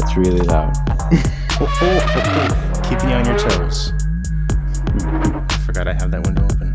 That's really loud. Keeping you on your toes. I forgot I have that window open.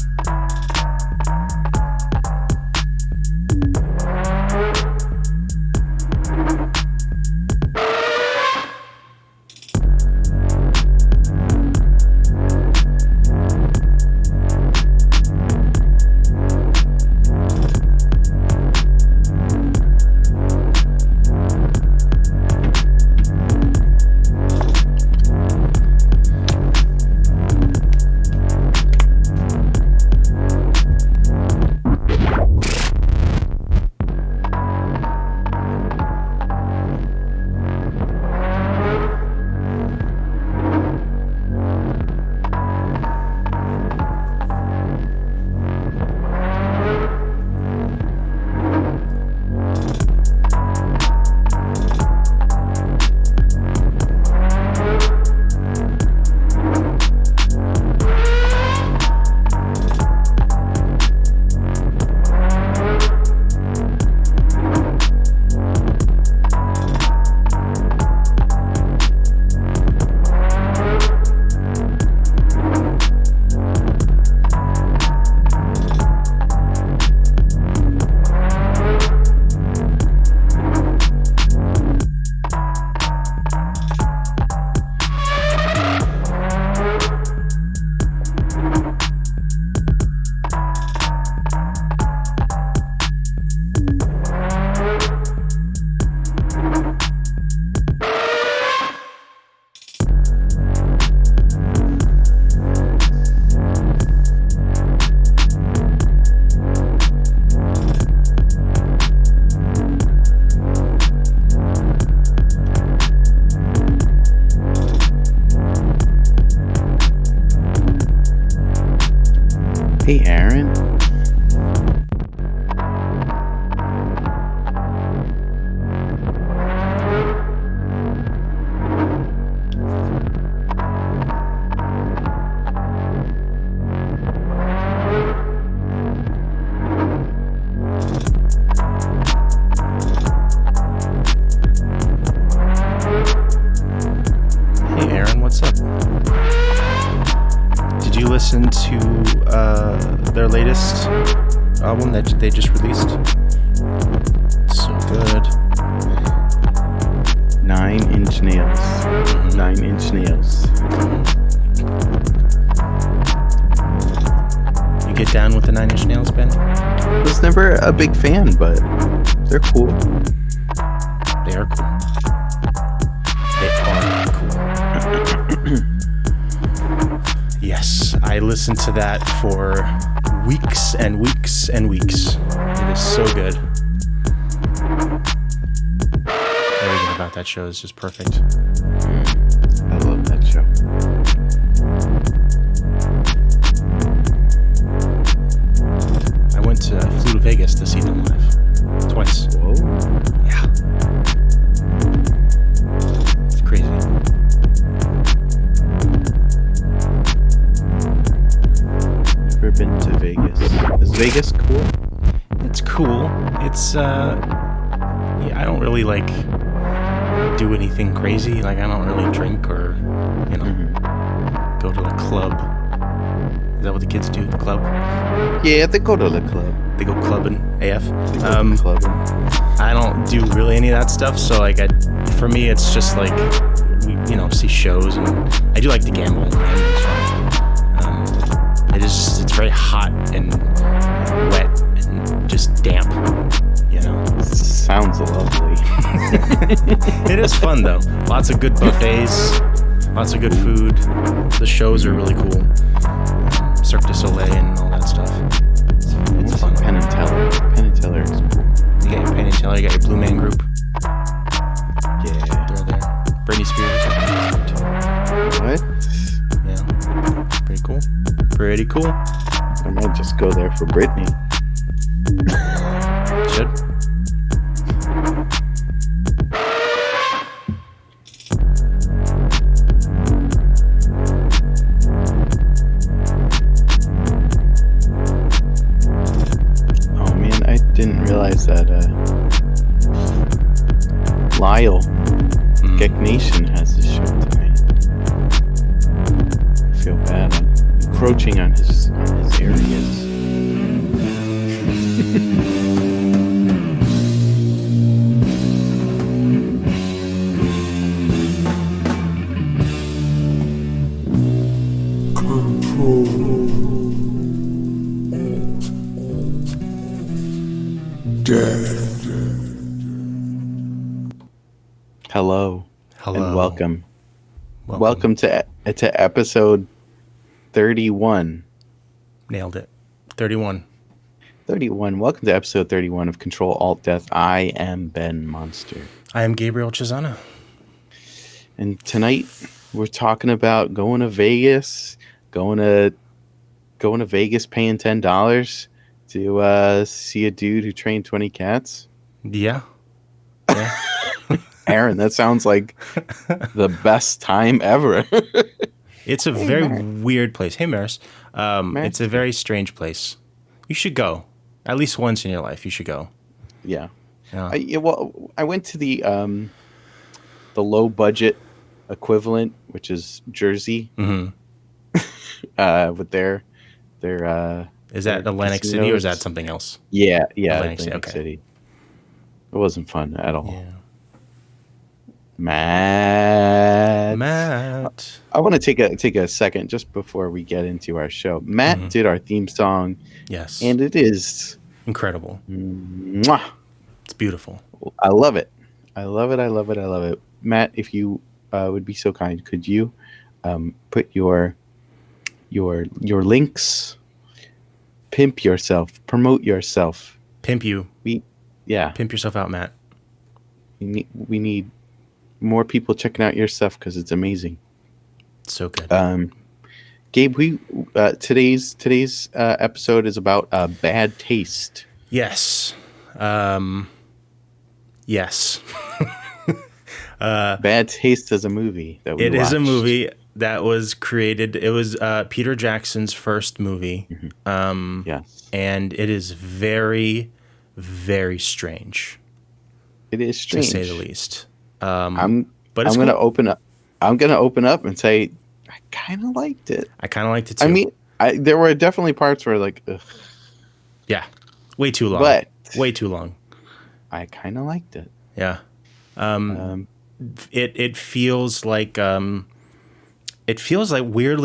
Hey, Aaron. Hey, Aaron, what's up? Did you listen to their latest album that they just released? So good. 9 Inch Nails. 9 Inch Nails. You get down with the 9 Inch Nails, Ben? I was never a big fan, but they're cool. They are cool. They are cool. Yes, I listened to that for weeks and weeks and weeks. It is so good. Everything about that show is just perfect. I love that show. I flew to Vegas to see them live. Twice. Whoa. Yeah. It's crazy. Never been to Vegas. Is Vegas cool? It's cool. It's yeah, I don't really like do anything crazy. Like I don't really drink or go to a club. Is that what the kids do at the club? Yeah, they go to the club. They go clubbing AF. They go clubbing. I don't do really any of that stuff. So like for me it's just like we see shows, and I do like to gamble, and it's fun. It's very hot and wet and just damp, Sounds lovely. It is fun though. Lots of good buffets, lots of good food. The shows are really cool. Cirque du Soleil and all that stuff. It's fun. Penn and Teller. Penn and Teller is cool. You got your Penn and Teller, you got your Blue Man Group. Yeah. They're there. Britney Spears, I think, is there too. What? Yeah. Pretty cool. Pretty cool. I might just go there for Britney. Should. Oh man, I didn't realize that Lyle Geek Nation has his show tonight. I feel bad. I'm encroaching on his areas. Hello. And welcome. Welcome to episode 31. Nailed it. 31. 31. Welcome to episode 31 of ControlAltDeath. I am Ben Monster. I am Gabriel Chisana. And tonight we're talking about going to Vegas, going to Vegas, paying $10 to see a dude who trained 20 cats. Yeah. Aaron, that sounds like the best time ever. It's a very weird place. Hey, Maris. It's a very strange place. You should go. At least once in your life, you should go. Yeah. I went to the low budget equivalent, which is Jersey. Mm-hmm. With their is that Atlantic casinos. City or is that something else? Yeah, Atlantic City. It wasn't fun at all. Yeah. Matt. I want to take a second just before we get into our show. Matt did our theme song. Yes. And it is incredible. Mwah. It's beautiful. I love it. I love it. Matt, if you would be so kind, could you put your links, pimp yourself, promote yourself. Pimp you. Pimp yourself out, Matt. We need more people checking out your stuff because it's amazing. So good. Gabe, today's episode is about bad taste. Yes. Yes. Bad Taste is a movie that we watched. It is a movie that was created. It was Peter Jackson's first movie. Mm-hmm. Yes. And it is very, very strange. It is strange, to say the least. I'm going to open up. I'm going to open up and say I kind of liked it. I kind of liked it too. I mean, there were definitely parts where like, ugh. Yeah, way too long. But way too long. I kind of liked it. Yeah. It feels like weirdly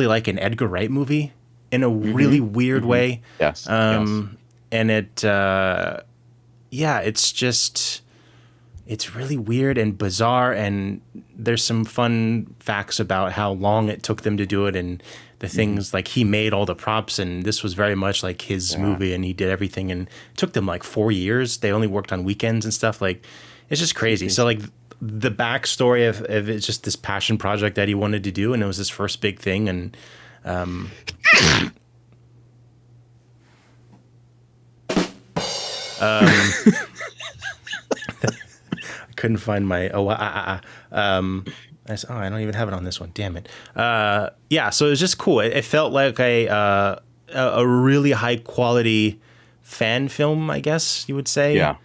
like an Edgar Wright movie in a really weird way. Yes. And it it's really weird and bizarre, and there's some fun facts about how long it took them to do it and the things like he made all the props, and this was very much like his movie and he did everything, and it took them like 4 years. They only worked on weekends and stuff. Like, it's just crazy. So like the backstory of it's just this passion project that he wanted to do, and it was his first big thing. And I couldn't find my I don't even have it on this one. Damn it. So it was just cool. It felt like a really high quality fan film, I guess you would say. Yeah.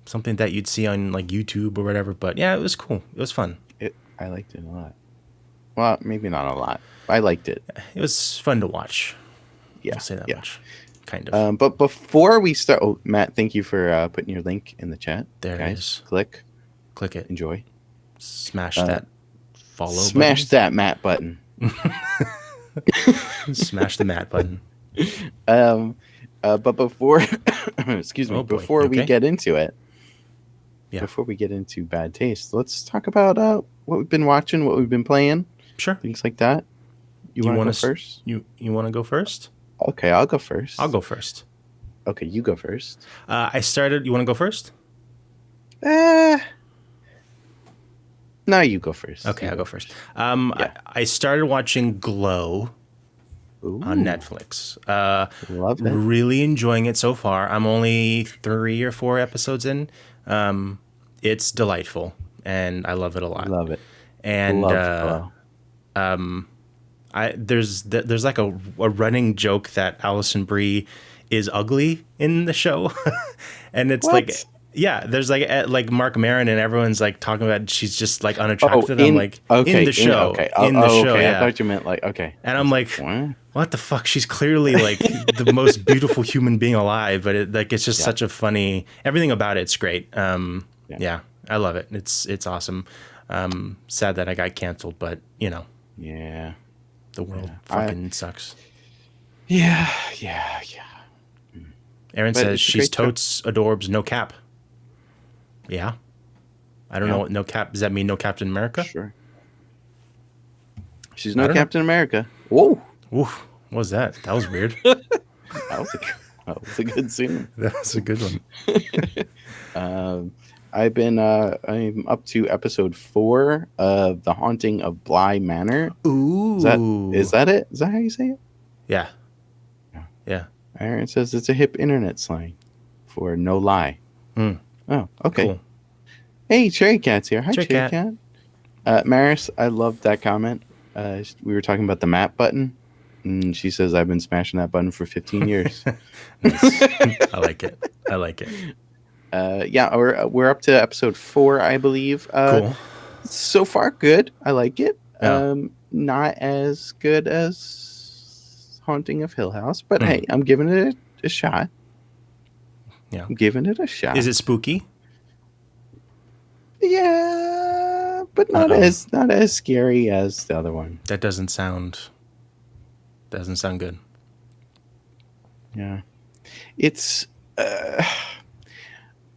Something that you'd see on like YouTube or whatever. But yeah, it was cool. It was fun. I liked it a lot. Well, maybe not a lot. I liked it. It was fun to watch. Yeah. I'll say that much. Kind of. But before we start, Matt, thank you for putting your link in the chat. There guys. It is. Click it. Enjoy. Smash that follow Smash button. that Matt button. Smash the Matt button. But before, excuse me, before we get into it, before we get into bad taste, let's talk about what we've been watching, what we've been playing. Sure. Things like that. You want to go first? You want to go first? Okay, I'll go first. I'll go first. Okay, you go first. I started. You want to go first? No, you go first. Okay, I'll go first. I started watching Glow on Netflix. Love that. Really enjoying it so far. I'm only 3 or 4 episodes in. It's delightful, and I love it a lot. Love it. And there's like a running joke that Alison Brie is ugly in the show, and it's Yeah, there's like Mark Maron and everyone's like talking about she's just like unattractive. Oh, I'm like in the show, okay, yeah. I thought you meant like okay. And I'm like, what the fuck? She's clearly like the most beautiful human being alive, but it's just such a funny. Everything about it's great. Yeah, I love it. It's awesome. Sad that I got canceled, but Yeah, the world fucking sucks. Yeah. Aaron But says it's a she's great show. totes adorbs, no cap. Yeah, I don't know what no cap. Does that mean no Captain America? Sure. She's no Captain America. Whoa. Oof, what was that? That was weird. That was a good scene. That was a good one. I'm up to episode 4 of The Haunting of Bly Manor. Ooh. Is that it? Is that how you say it? Yeah. Aaron says it's a hip internet slang for no lie. Oh, okay. Cool. Hey, Cherry Cat's here. Hi, Cherry Cat. Maris, I loved that comment. We were talking about the map button, and she says, I've been smashing that button for 15 years. I like it. Yeah, we're up to episode 4, I believe. Cool. So far, good. I like it. Yeah. Not as good as Haunting of Hill House, but hey, I'm giving it a shot. Yeah, I'm giving it a shot. Is it spooky? Yeah, but not as scary as the other one. That doesn't sound good. Yeah, it's okay.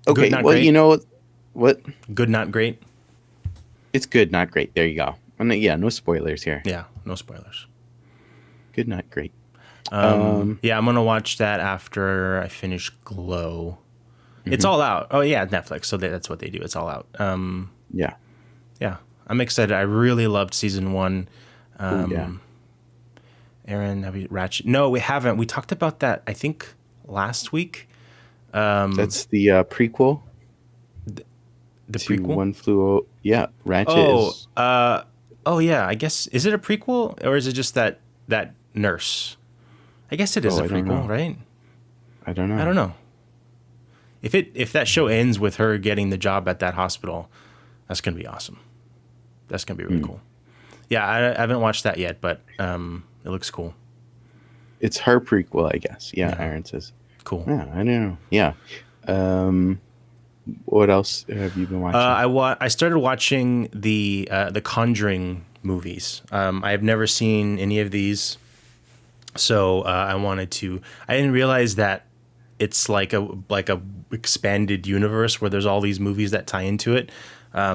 Good, not well, great? You know what? Good, not great. It's good, not great. There you go. No spoilers here. Yeah, no spoilers. Good, not great. Yeah, I'm gonna watch that after I finish Glow. It's all out. Oh yeah, Netflix. So that's what they do. It's all out. Yeah. I'm excited. I really loved season 1. Aaron, have we Ratchet? No, we haven't. We talked about that, I think, last week. That's the prequel. The prequel. One Flew. Yeah, Ratchet. Oh yeah. I guess is it a prequel or is it just that nurse? I guess it is a prequel, right? I don't know. I don't know. If that show ends with her getting the job at that hospital, that's gonna be awesome. That's gonna be really cool. Yeah, I haven't watched that yet, but it looks cool. It's her prequel, I guess. Yeah, Aaron says. Cool. Yeah, I don't know. Yeah. What else have you been watching? I started watching the Conjuring movies. I have never seen any of these, so I wanted to. I didn't realize that it's like a expanded universe where there's all these movies that tie into it. I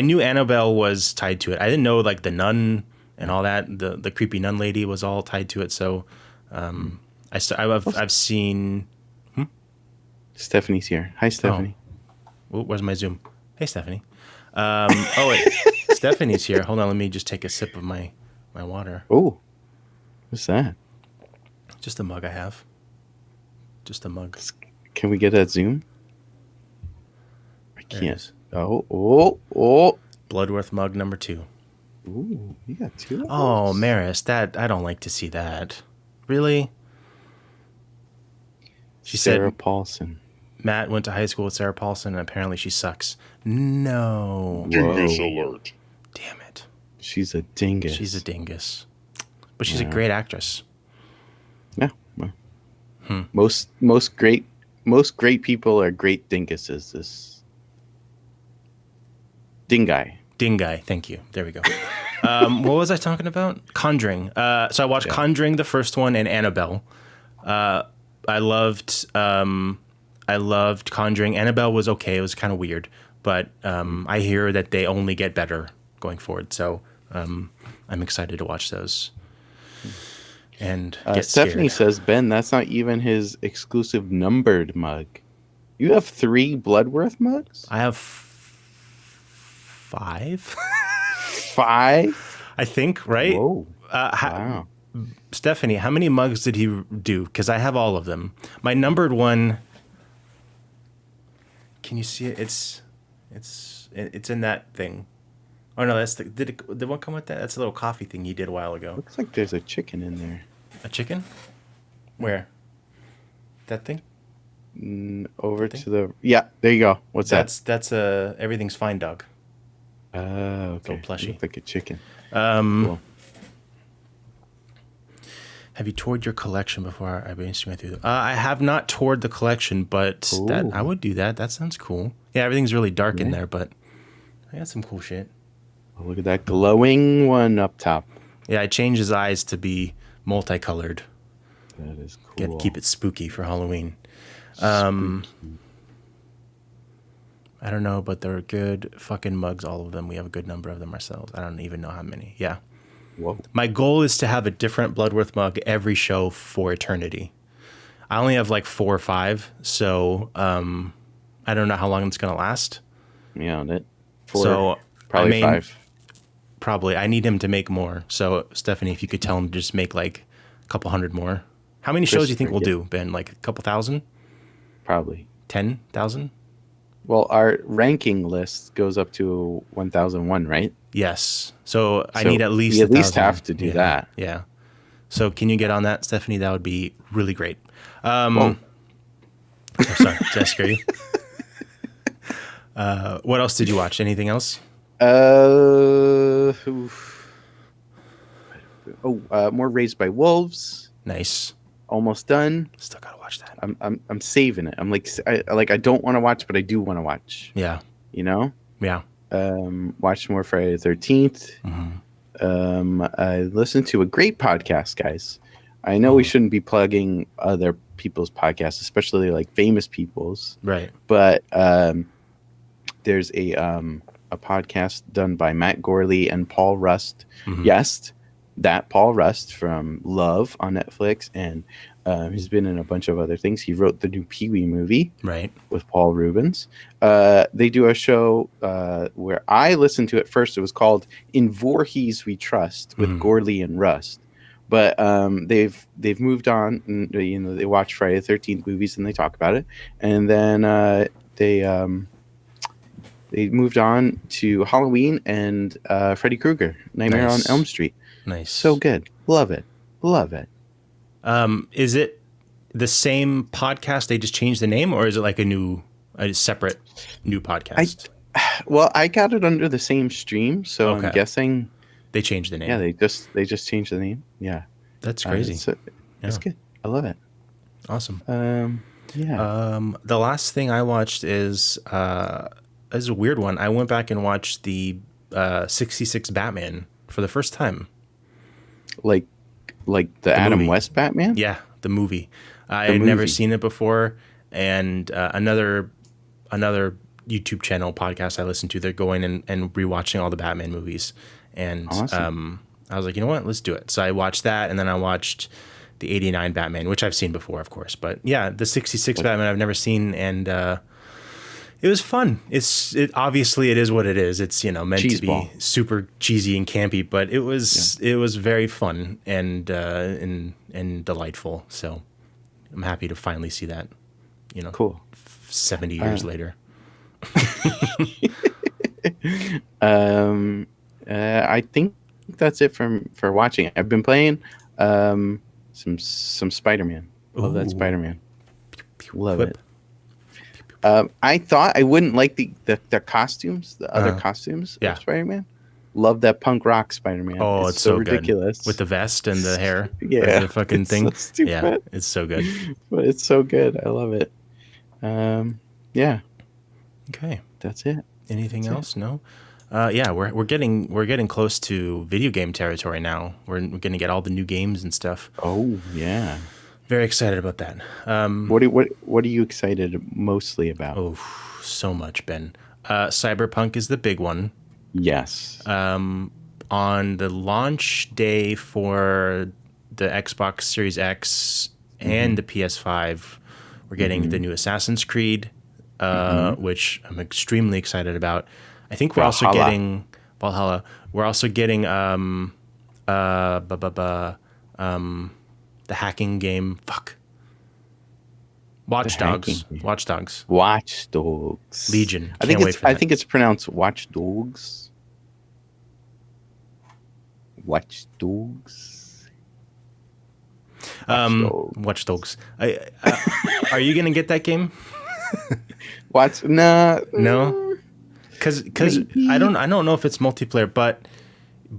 knew Annabelle was tied to it. I didn't know like the nun and all that. The creepy nun lady was all tied to it. So I've seen. Stephanie's here. Hi, Stephanie. Oh, where's my Zoom? Hey, Stephanie. Wait, Stephanie's here. Hold on, let me just take a sip of my water. Oh, what's that? Just a mug I have. Just a mug. Can we get that Zoom? I can't. Oh. Bloodworth mug number 2. Ooh, you got 2 of Oh, those? Maris, that I don't like to see that. Really? She Sarah said Paulson. Matt went to high school with Sarah Paulson, and apparently she sucks. No. Dingus alert. Damn it. She's a dingus. She's a dingus. But she's a great actress. Yeah. Well, most great people are great dinguses. This dingai. Dingai, thank you. There we go. What was I talking about? Conjuring. So I watched Conjuring, the first one, and Annabelle. I loved Conjuring. Annabelle was okay. It was kind of weird, but I hear that they only get better going forward. So I'm excited to watch those. And get Stephanie scared. says, Ben, that's not even his exclusive numbered mug. You have 3 Bloodworth mugs? I have 5. 5? I think, right? Whoa. Wow. Stephanie, how many mugs did he do? Because I have all of them. My numbered one. Can you see it? It's in that thing. Oh no, that's did one come with that? That's a little coffee thing he did a while ago. Looks like there's a chicken in there. A chicken? Where? That thing? over to the there you go. What's that? That's a Everything's Fine dog. Okay. Little plushie. Look like a chicken. Cool. Have you toured your collection before? I've been going through them. I have not toured the collection, but I would do that. That sounds cool. Yeah, everything's really dark in there, but I got some cool shit. Oh, look at that glowing one up top. Yeah, I changed his eyes to be multicolored. That is cool. Keep it spooky for Halloween. I don't know, but they're good fucking mugs, all of them. We have a good number of them ourselves. I don't even know how many. Yeah. Whoa. My goal is to have a different Bloodworth mug every show for eternity. I only have like 4 or 5, so I don't know how long it's going to last. Yeah, on it. 4, so probably 5. Probably. I need him to make more. So, Stephanie, if you could tell him to just make like a couple hundred more. How many shows do you think we'll do, Ben? Like a couple thousand? Probably. 10,000? Well, our ranking list goes up to 1001, right? Yes. So I need at least you at least have to do that. Yeah. So can you get on that, Stephanie? That would be really great. Whoa. Oh, sorry, did I scare you? What else did you watch? Anything else? More Raised by Wolves. Nice. Almost done. Still gotta watch that. I'm saving it. I'm like I don't want to watch, but I do want to watch. Yeah. You know. Yeah. Watched more Friday the 13th. Mm-hmm. I listened to a great podcast, guys. I know we shouldn't be plugging other people's podcasts, especially like famous people's. Right. But there's a podcast done by Matt Gorley and Paul Rust. Mm-hmm. Yes, that Paul Rust from Love on Netflix, and he's been in a bunch of other things. He wrote the new Pee-wee movie, right, with Paul Rubens. They do a show where I listened to it first. It was called In Voorhees We Trust with Gorley and Rust. But they've moved on, and they watch Friday the 13th movies and they talk about it, and then they moved on to Halloween and Freddy Krueger, Nightmare on Elm Street. Nice. So good. Love it. Love it. Is it the same podcast? They just changed the name, or is it like a separate new podcast? I got it under the same stream, so I'm guessing they changed the name. Yeah, they just changed the name. Yeah. That's crazy. It's good. I love it. Awesome. The last thing I watched is a weird one. I went back and watched the 66 Batman for the first time. Like the Adam movie. West Batman? Yeah, the movie. I had never seen it before, and another YouTube channel podcast I listened to, they're going and rewatching all the Batman movies, and awesome. I was like, you know what, let's do it. So I watched that, and then I watched the 89 Batman, which I've seen before, of course, but yeah, the 66 Batman I've never seen, and it was fun. Obviously it is what it is. It's meant to be super cheesy and campy, but it was very fun and delightful. So I'm happy to finally see that. Cool. 70 years later. I think that's it for watching. I've been playing some Spider-Man. Love that Spider-Man. Love it. I thought I wouldn't like the costumes, the other costumes of Spider-Man. Love that punk rock Spider-Man. Oh, it's so ridiculous. Good. With the vest and the hair. Yeah. The fucking thing. So stupid. Yeah, it's so good. But it's so good. I love it. Yeah. Okay. That's it. Anything else? No? We're getting close to video game territory now. We're going to get all the new games and stuff. Oh, yeah. Very excited about that. What are you excited mostly about? Oh, so much, Ben. Cyberpunk is the big one. Yes. On the launch day for the Xbox Series X and the PS5, we're getting the new Assassin's Creed, which I'm extremely excited about. I think we're also getting Valhalla. We're also getting the hacking game. Watch Dogs. Legion. I think it's pronounced Watch Dogs. Watch Dogs. Are you gonna get that game? Watch no. Because I don't know if it's multiplayer, but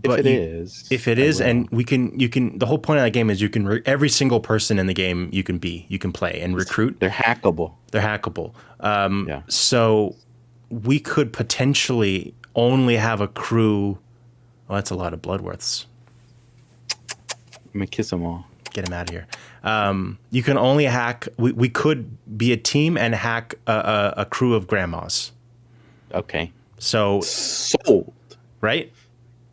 if it is, and you can the whole point of that game is you can every single person in the game you can play and recruit. They're hackable. So we could potentially only have a crew. Well, that's a lot of Bloodworths. I'm gonna kiss them all. Get him out of here. You can only hack. We could be a team and hack a crew of grandmas. Okay. So sold. Right?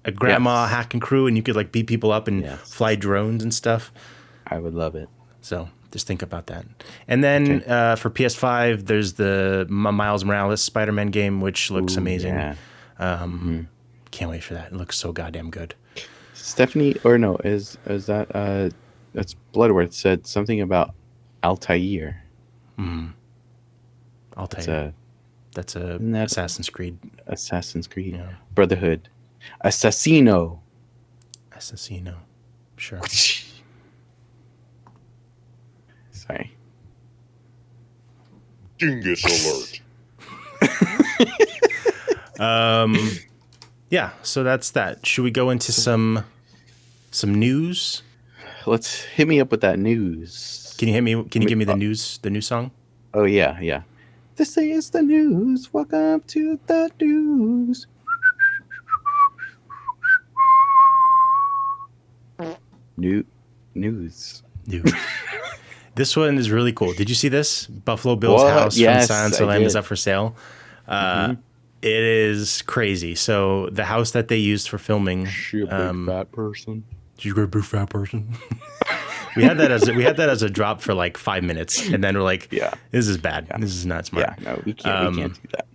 A grandma hacking crew, and you could like beat people up and fly drones and stuff. I would love it. So just think about that. And then for PS5, there's the Miles Morales Spider-Man game, which looks amazing. Yeah. Can't wait for that. It looks so goddamn good. Stephanie, or no, is that that's Bloodworth said something about Altair. Altair. That's Assassin's Creed. Yeah. Brotherhood. Assassino. Sure. Sorry. Dingus alert. Yeah, so that's that. Should we go into some news? Let's hit me up with that news. Can you give me the news song? Oh yeah. This is the news. Welcome to the news. News. This one is really cool. Did you see this? Buffalo Bill's house from Silence of the Lambs is up for sale. It is crazy. So the house that they used for filming. She a big fat person. She's a big fat person. we had that as a drop for like 5 minutes, and then we're like, this is bad. Yeah. This is not smart. Yeah, no, we can't do that.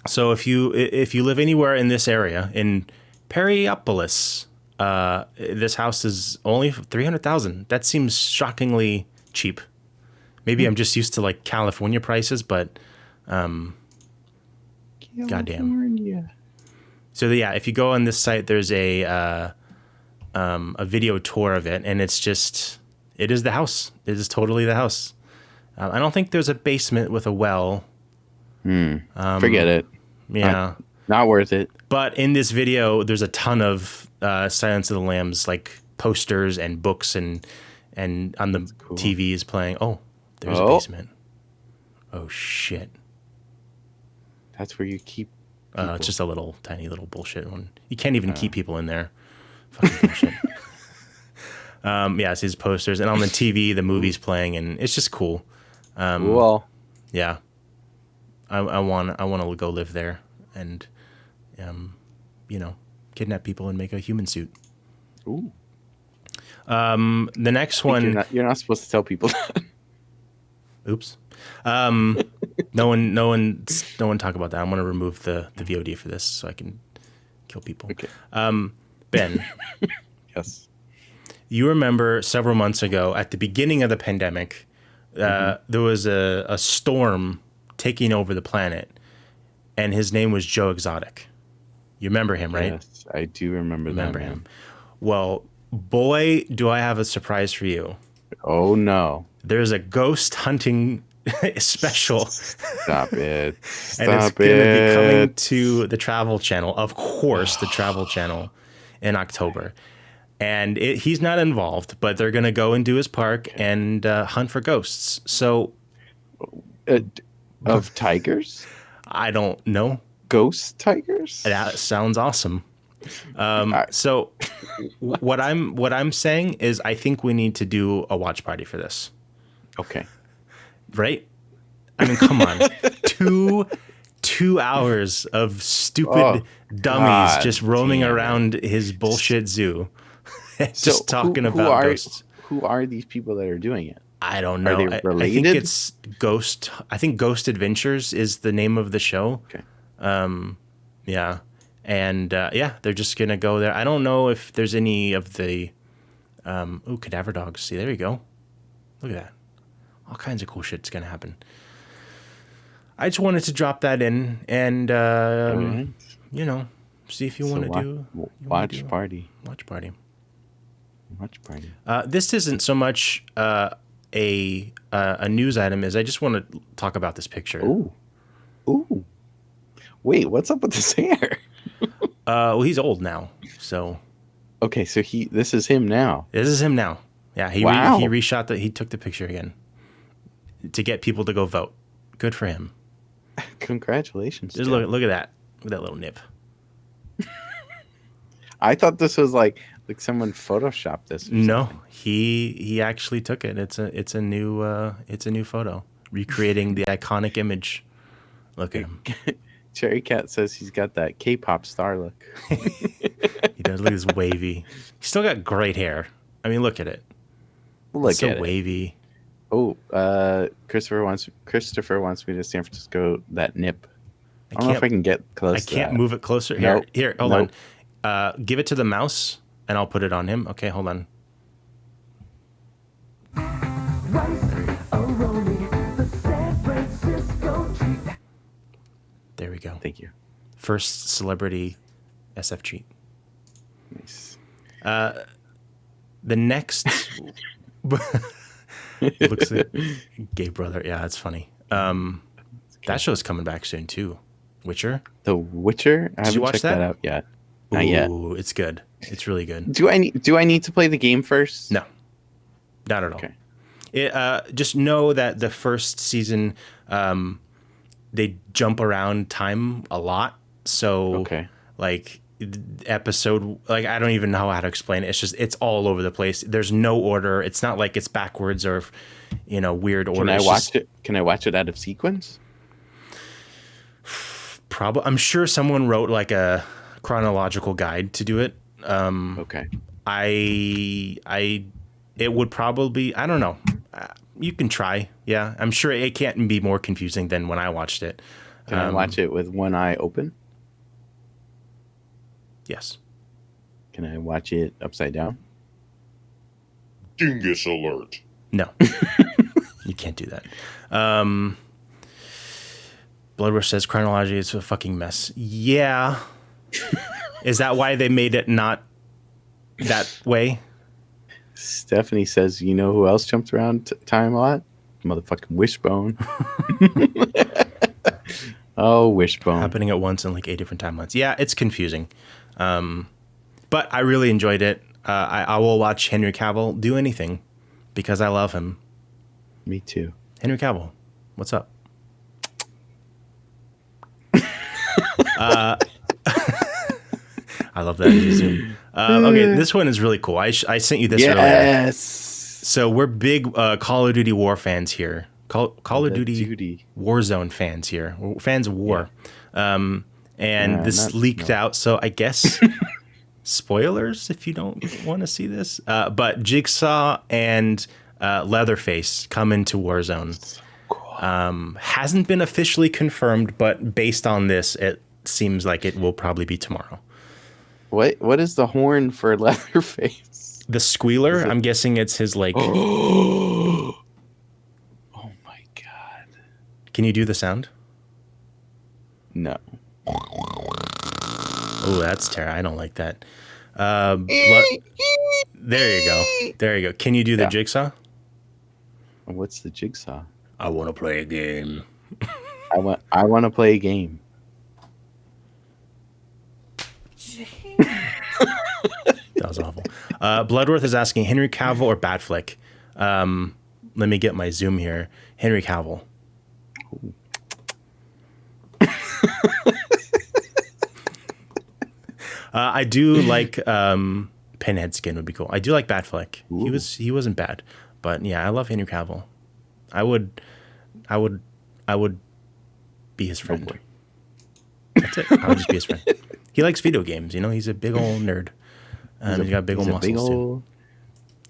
So if you live anywhere in this area in Perryopolis, this house is only $300,000. That seems shockingly cheap. Maybe I'm just used to like California prices, but goddamn. So if you go on this site, there's a video tour of it, and it is the house. It is totally the house. I don't think there's a basement with a well. Forget it. Yeah. Not worth it. But in this video, there's a ton of Silence of the Lambs, like posters and books, and on the TV is playing. Oh, there's a basement. Oh, shit. That's where you keep people. It's just a tiny little bullshit one. You can't even keep people in there. Fucking bullshit. It's his posters. And on the TV, the movie's playing, and it's just cool. Yeah. I want to go live there and, kidnap people and make a human suit. Ooh. The next one. You're not supposed to tell people that. Oops. No one talk about that. I'm going to remove the VOD for this so I can kill people. Okay. Ben. Yes. You remember several months ago at the beginning of the pandemic, there was a storm taking over the planet, and his name was Joe Exotic. You remember him, right? Yes, I do remember him. Well, boy, do I have a surprise for you. Oh, no. There's a ghost hunting special. Stop it. And it's going to be coming to the Travel Channel, of course, the Travel Channel in October. And he's not involved, but they're going to go into his park and hunt for ghosts. So... of tigers? I don't know. Ghost tigers? That sounds awesome. So what I'm saying is I think we need to do a watch party for this. Okay. Right? I mean, come on. 2 hours of stupid dummies just roaming around his bullshit zoo. Just talking about ghosts. Who are these people that are doing it? I don't know. Are they related? I think it's Ghost. I think Ghost Adventures is the name of the show. Okay. Yeah. And they're just gonna go there. I don't know if there's any of the cadaver dogs. See, there you go. Look at that. All kinds of cool shit's gonna happen. I just wanted to drop that in and right. see if you want to do watch party. Watch party. Much brighter. This isn't so much a news item as I just want to talk about this picture. Ooh. Wait, what's up with his hair? Well, he's old now, so. Okay, so this is him now. This is him now. Yeah, he reshot he took the picture again to get people to go vote. Good for him. Congratulations. Just look at that. Look at that little nip. I thought this was like someone photoshopped this. No, he actually took it. It's a new photo recreating the iconic image. Look at him. Cherry Cat says he's got that K-pop star look. He does. Look at his wavy. He's still got great hair. I mean, look at it. Look at it. Wavy. Oh, Christopher wants me to San Francisco that nip. I don't know if I can get close. I can't move it closer. Here, hold on. Give it to the mouse, and I'll put it on him. Okay, hold on. There we go. Thank you. First celebrity SF treat. Nice. The next looks like Gabe brother. Yeah, that's funny. That show's coming back soon too. Witcher. The Witcher. I haven't checked that out yet. Not yet. It's good. It's really good. Do I need to play the game first? No, not at all. Okay. Just know that the first season, they jump around time a lot. So like episode, like I don't even know how to explain it. It's all over the place. There's no order. It's not like it's backwards or weird order. Can I watch it out of sequence? Probably. I'm sure someone wrote like a chronological guide to do it. Okay. It would probably, I don't know. You can try. Yeah. I'm sure it can't be more confusing than when I watched it. Can I watch it with one eye open? Yes. Can I watch it upside down? Dingus alert. No. You can't do that. Bloodrush says chronology is a fucking mess. Yeah. Is that why they made it not that way? Stephanie says, you know who else jumped around time a lot? Motherfucking Wishbone. Oh, Wishbone. Happening at once in like 8 different timelines. Yeah, it's confusing. But I really enjoyed it. I will watch Henry Cavill do anything because I love him. Me too. Henry Cavill, what's up? I love that. Okay, this one is really cool. I sent you this earlier. Yes. So we're big Call of Duty War fans here. Call of Duty Warzone fans here. We're fans of war. Yeah. And this leaked out, so I guess spoilers if you don't want to see this. But Jigsaw and Leatherface come into Warzone. So cool. Hasn't been officially confirmed, but based on this, it seems like it will probably be tomorrow. What is the horn for Leatherface? The squealer? I'm guessing it's his like. Oh my god! Can you do the sound? No. Oh, that's terrible. I don't like that. There you go. There you go. Can you do the Jigsaw? What's the Jigsaw? I want to play a game. I want to play a game. That was awful. Bloodworth is asking Henry Cavill or Batfleck. Let me get my zoom here. Henry Cavill. I do like Pinhead skin would be cool. I do like Batfleck. Ooh. He wasn't bad, but yeah, I love Henry Cavill. I would be his friend. Oh, that's it. I would just be his friend. He likes video games. He's a big old nerd. He's got big old muscles too.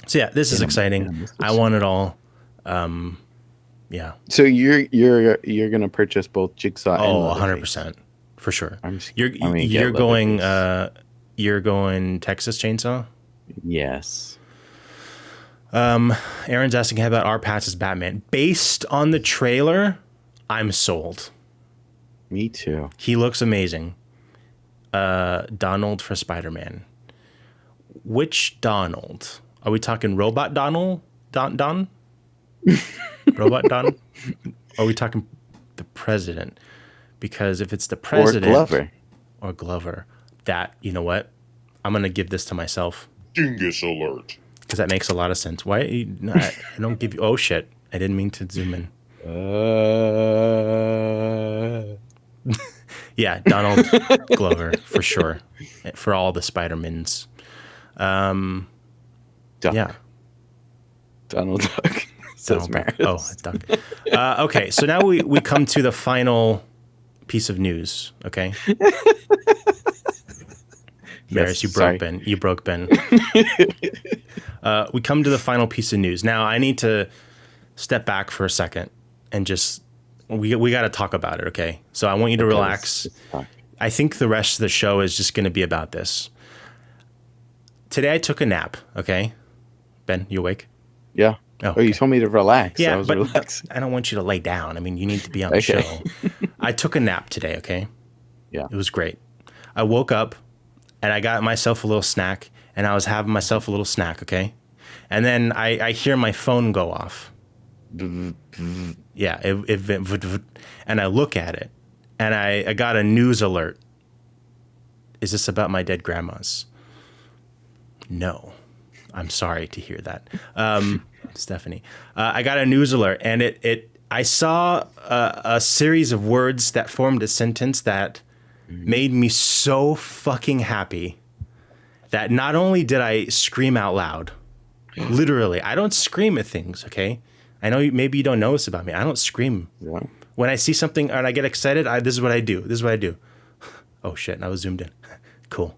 So yeah, this is exciting. I want it all. Yeah. So you're gonna purchase both Jigsaw and 100% for sure. You're going Texas Chainsaw? Yes. Aaron's asking how about R. Patch's Batman. Based on the trailer, I'm sold. Me too. He looks amazing. Donald for Spider-Man. Which Donald? Are we talking Robot Donald? Don? Robot Don? Are we talking the president? Because if it's the president or Glover, that, you know what? I'm going to give this to myself. Dingus alert. Because that makes a lot of sense. Why? I don't give you. Oh, shit. I didn't mean to zoom in. Yeah, Donald Glover, for sure. For all the Spider-Mans. Duck. Yeah. Donald Duck. Donald Duck. Oh, Duck. Okay, so now we come to the final piece of news, okay? Maris, you broke Ben. You broke Ben. We come to the final piece of news. Now, I need to step back for a second and just... We got to talk about it, okay? So I want you to relax. I think the rest of the show is just going to be about this. Today I took a nap, okay? Ben, you awake? Yeah. Oh, okay. You told me to relax. Yeah, I was but relaxing. I don't want you to lay down. I mean, you need to be on the show. I took a nap today, okay? Yeah. It was great. I woke up and I got myself a little snack, and I was having myself a little snack, okay? And then I hear my phone go off. Yeah, and I look at it, and I got a news alert. Is this about my dead grandmas? No. I'm sorry to hear that. Stephanie. I got a news alert, and I saw a series of words that formed a sentence that made me so fucking happy that not only did I scream out loud, literally, I don't scream at things, okay? I know maybe you don't know this about me. I don't scream. Yeah. When I see something and I get excited, this is what I do. This is what I do. Oh, shit. And I was zoomed in. Cool.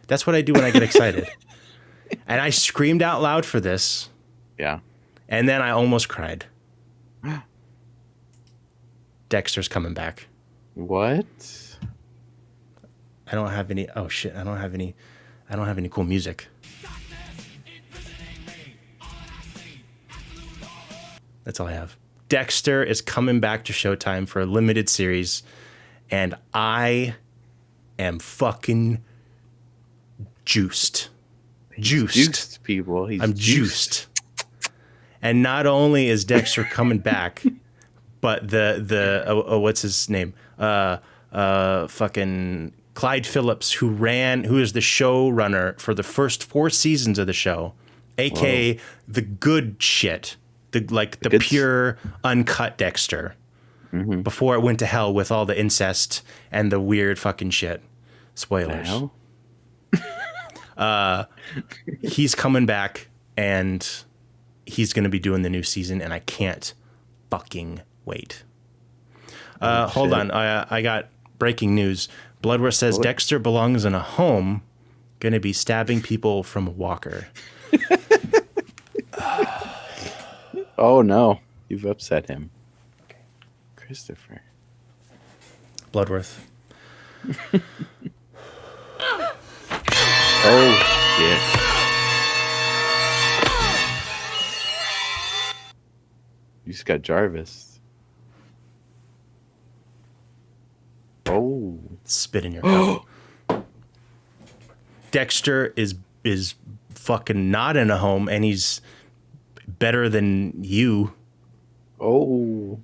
That's what I do when I get excited. And I screamed out loud for this. Yeah. And then I almost cried. Dexter's coming back. What? I don't have any. Oh, shit. I don't have any cool music. That's all I have. Dexter is coming back to Showtime for a limited series, and I am fucking juiced. Juiced, people. I'm juiced. And not only is Dexter coming back, but the what's his name? Fucking Clyde Phillips, who is the showrunner for the first 4 seasons of the show, aka the good shit. The pure, uncut Dexter. Mm-hmm. Before it went to hell with all the incest and the weird fucking shit. Spoilers. He's coming back, and he's going to be doing the new season, and I can't fucking wait. Hold on. I got breaking news. Bloodworth says Dexter belongs in a home, going to be stabbing people from a walker. Oh, no. You've upset him. Okay. Christopher. Bloodworth. Oh, shit. You just got Jarvis. Oh. Spit in your cup. Dexter is fucking not in a home, and he's better than you. Oh.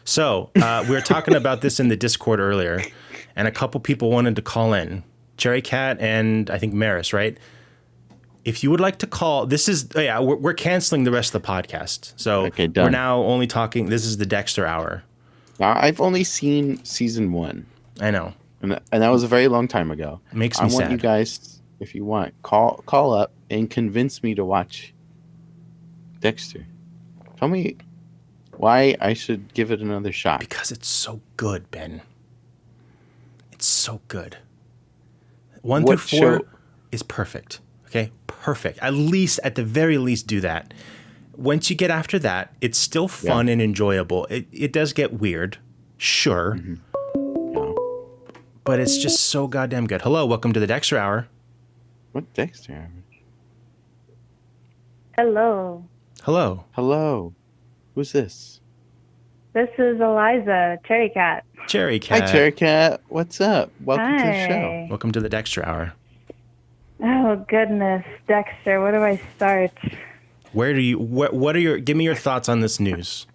So we were talking about this in the Discord earlier, and a couple people wanted to call in. Cherry Cat and I think Maris, right? If you would like to call, we're canceling the rest of the podcast. So we're now only talking, this is the Dexter hour. I've only seen season 1. I know. And that was a very long time ago. Makes me sad. I want you guys, if you want, call up and convince me to watch Dexter. Tell me why I should give it another shot. Because it's so good, Ben. It's so good. 1 through 4 is perfect. Okay? Perfect. At the very least, do that. Once you get after that, it's still fun and enjoyable. It does get weird. Sure. Mm-hmm. Yeah. But it's just so goddamn good. Hello, welcome to the Dexter Hour. What Dexter Hour? Hello. Hello. Hello. Who's this? This is Eliza, Cherry Cat. Cherry Cat. Hi, Cherry Cat. What's up? Welcome to the show. Welcome to the Dexter Hour. Oh goodness, Dexter, where do I start? Where do you? What are your? Give me your thoughts on this news.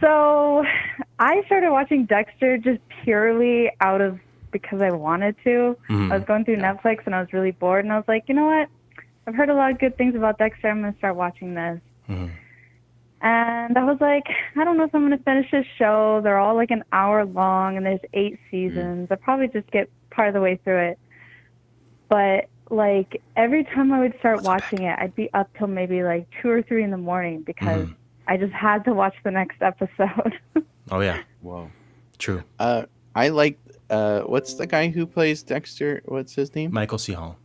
So, I started watching Dexter just purely out of because I wanted to. I was going through Netflix and I was really bored, and I was like, you know what? I've heard a lot of good things about Dexter. I'm gonna start watching this. And I was like, I don't know if I'm gonna finish this show. They're all like an hour long, and there's 8 seasons. I'll probably just get part of the way through it. But like every time I would start watching it, I'd be up till maybe like 2 or 3 in the morning because I just had to watch the next episode. Oh yeah. Whoa. True. I like what's the guy who plays Dexter? What's his name? Michael C. Hall.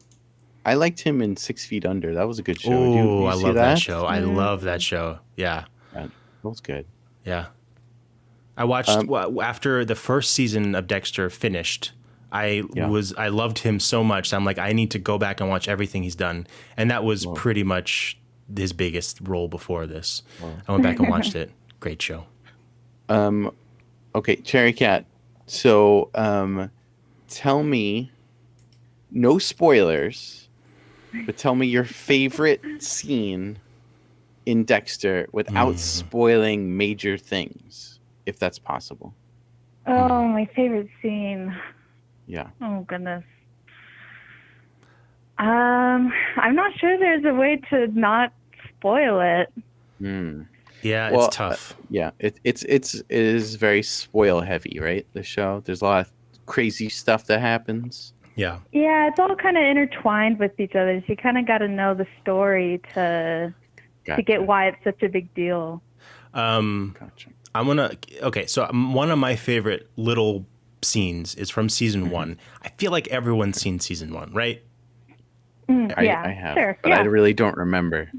I liked him in 6 Feet Under. That was a good show. Oh, I see love that show. I love that show. Yeah. That was good. Yeah. I watched after the first season of Dexter finished. I loved him so much. So I'm like, I need to go back and watch everything he's done. And that was pretty much his biggest role before this. I went back and watched it. Great show. Okay, Cherry Cat. So, tell me, no spoilers, but tell me your favorite scene in Dexter without spoiling major things, if that's possible. Oh, my favorite scene. Yeah. Oh goodness. I'm not sure there's a way to not spoil it. Yeah, Well, it's tough. It is very spoil heavy, right? The show. There's a lot of crazy stuff that happens. Yeah. Yeah, it's all kind of intertwined with each other. So you kind of got to know the story to get why it's such a big deal. Gotcha. So one of my favorite little scenes is from season 1. I feel like everyone's seen season 1, right? I have, sure. but I really don't remember.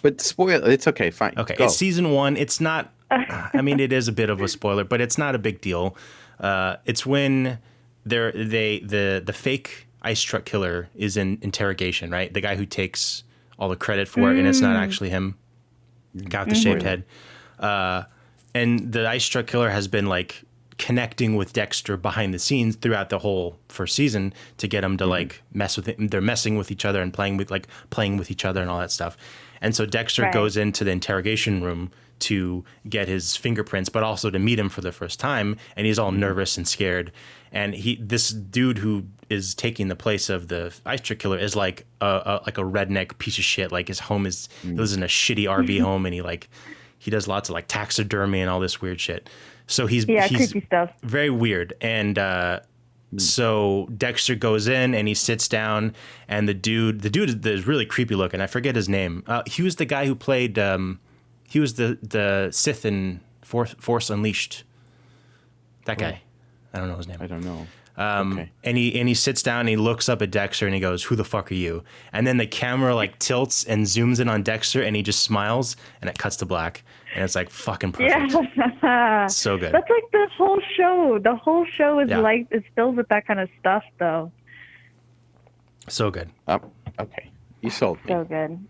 But spoil. It's okay. Fine. Okay, Go. it's season 1. It's not. I mean, it is a bit of a spoiler, but it's not a big deal. It's when the fake ice truck killer is in interrogation, right? The guy who takes all the credit for it, and it's not actually him. Guy with the shaved head. And the ice truck killer has been like connecting with Dexter behind the scenes throughout the whole first season to get him to like mess with it. They're messing with each other and playing with each other and all that stuff. And so Dexter goes into the interrogation room to get his fingerprints, but also to meet him for the first time. And he's all nervous and scared. And this dude who is taking the place of the ice truck killer is like a redneck piece of shit. Like his home he lives in a shitty RV home, and he does lots of like taxidermy and all this weird shit. So he's creepy stuff. Very weird. And so Dexter goes in and he sits down, and the dude is really creepy looking. I forget his name. He was the guy who played. He was the Sith in Force Unleashed. That guy. I don't know his name. I don't know. Okay. And he sits down and he looks up at Dexter and he goes, "Who the fuck are you?" And then the camera like tilts and zooms in on Dexter, and he just smiles, and it cuts to black, and it's like fucking perfect. Yeah. So good. That's like the whole show. The whole show is it's filled with that kind of stuff, though. So good. Okay, you sold me. So good.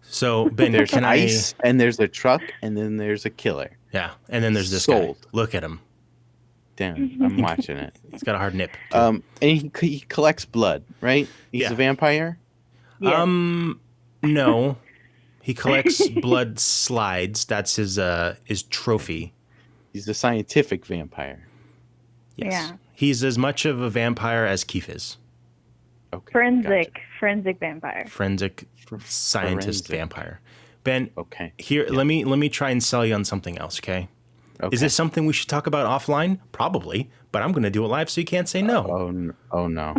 So Ben, There's ice, and there's a truck, and then there's a killer. Yeah, and then there's this Sold. guy. Look at him. Damn, I'm watching it. He's got a hard nip. And he collects blood, right? He's a vampire. Yeah. No, he collects blood slides. That's his trophy. He's a scientific vampire. Yes. Yeah. He's as much of a vampire as Keith is. Okay. Forensic vampire. Forensic scientist vampire. Ben. Okay. Here, let me try and sell you on something else. Okay. Is this something we should talk about offline? Probably, but I'm going to do it live, so you can't say no. Oh no.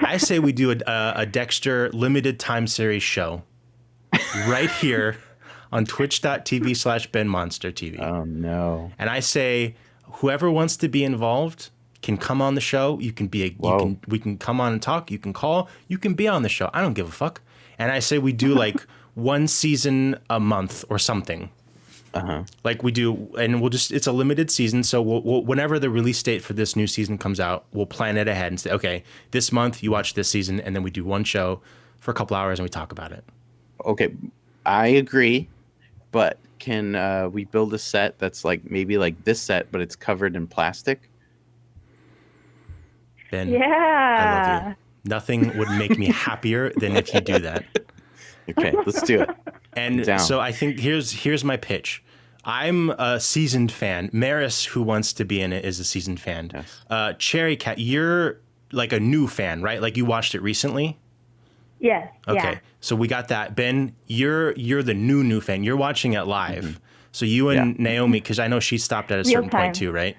I say we do a Dexter limited time series show right here on twitch.tv/BenMonsterTV. Oh no. And I say whoever wants to be involved can come on the show. We can come on and talk. You can call. You can be on the show. I don't give a fuck. And I say we do like one season a month or something. Like we do, and it's a limited season, so we'll whenever the release date for this new season comes out, we'll plan it ahead and say, okay, this month you watch this season, and then we do one show for a couple hours and we talk about it. Okay, I agree, but can we build a set that's like maybe like this set, but it's covered in plastic? Ben, Yeah. I love you. Nothing would make me happier than if you do that. Okay, let's do it. And so I think here's my pitch. I'm a seasoned fan. Maris, who wants to be in it, is a seasoned fan. Yes. Cherry Cat, you're like a new fan, right? Like you watched it recently? Yes. Okay. Yeah. So we got that. Ben, you're the new fan. You're watching it live. So you and Naomi, because I know she stopped at a certain point too, right?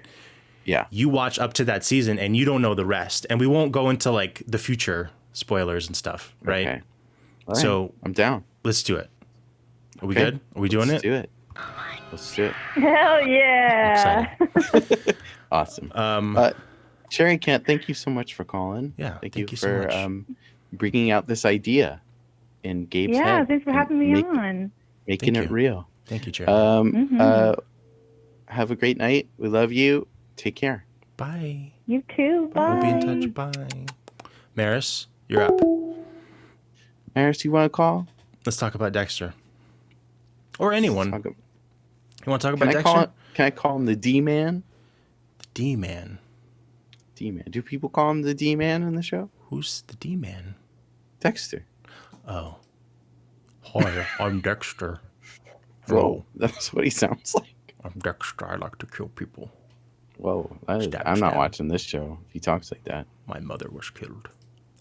Yeah. You watch up to that season and you don't know the rest. And we won't go into like the future spoilers and stuff, right? Okay. All right. So I'm down. let's do it. Are we good? Are we doing Let's it? do it. Let's do it. Hell yeah. Exciting. Awesome. Cherry Cat, thank you so much for calling. Yeah, Thank thank you you so for much. bringing out this idea in Gabe's head. Yeah, thanks for and having me on. Thank Making it you. real. Thank you, Cherry. Have a great night. We love you. Take care. Bye. You too. Bye. We'll be in touch. Bye. Maris, you're up. Maris, you want to call? Let's talk about Dexter. Or anyone. Talk- You want to talk Can about I call? Dexter? Can I call him the D-Man? The D-Man. D-Man. Do people call him the D-Man in the show? Who's the D-Man? Dexter. Oh. Hi, I'm Dexter. Whoa, that's what he sounds like. I'm Dexter. I like to kill people. Whoa, Stab, I'm not stab. watching this show if he talks like that. My mother was killed.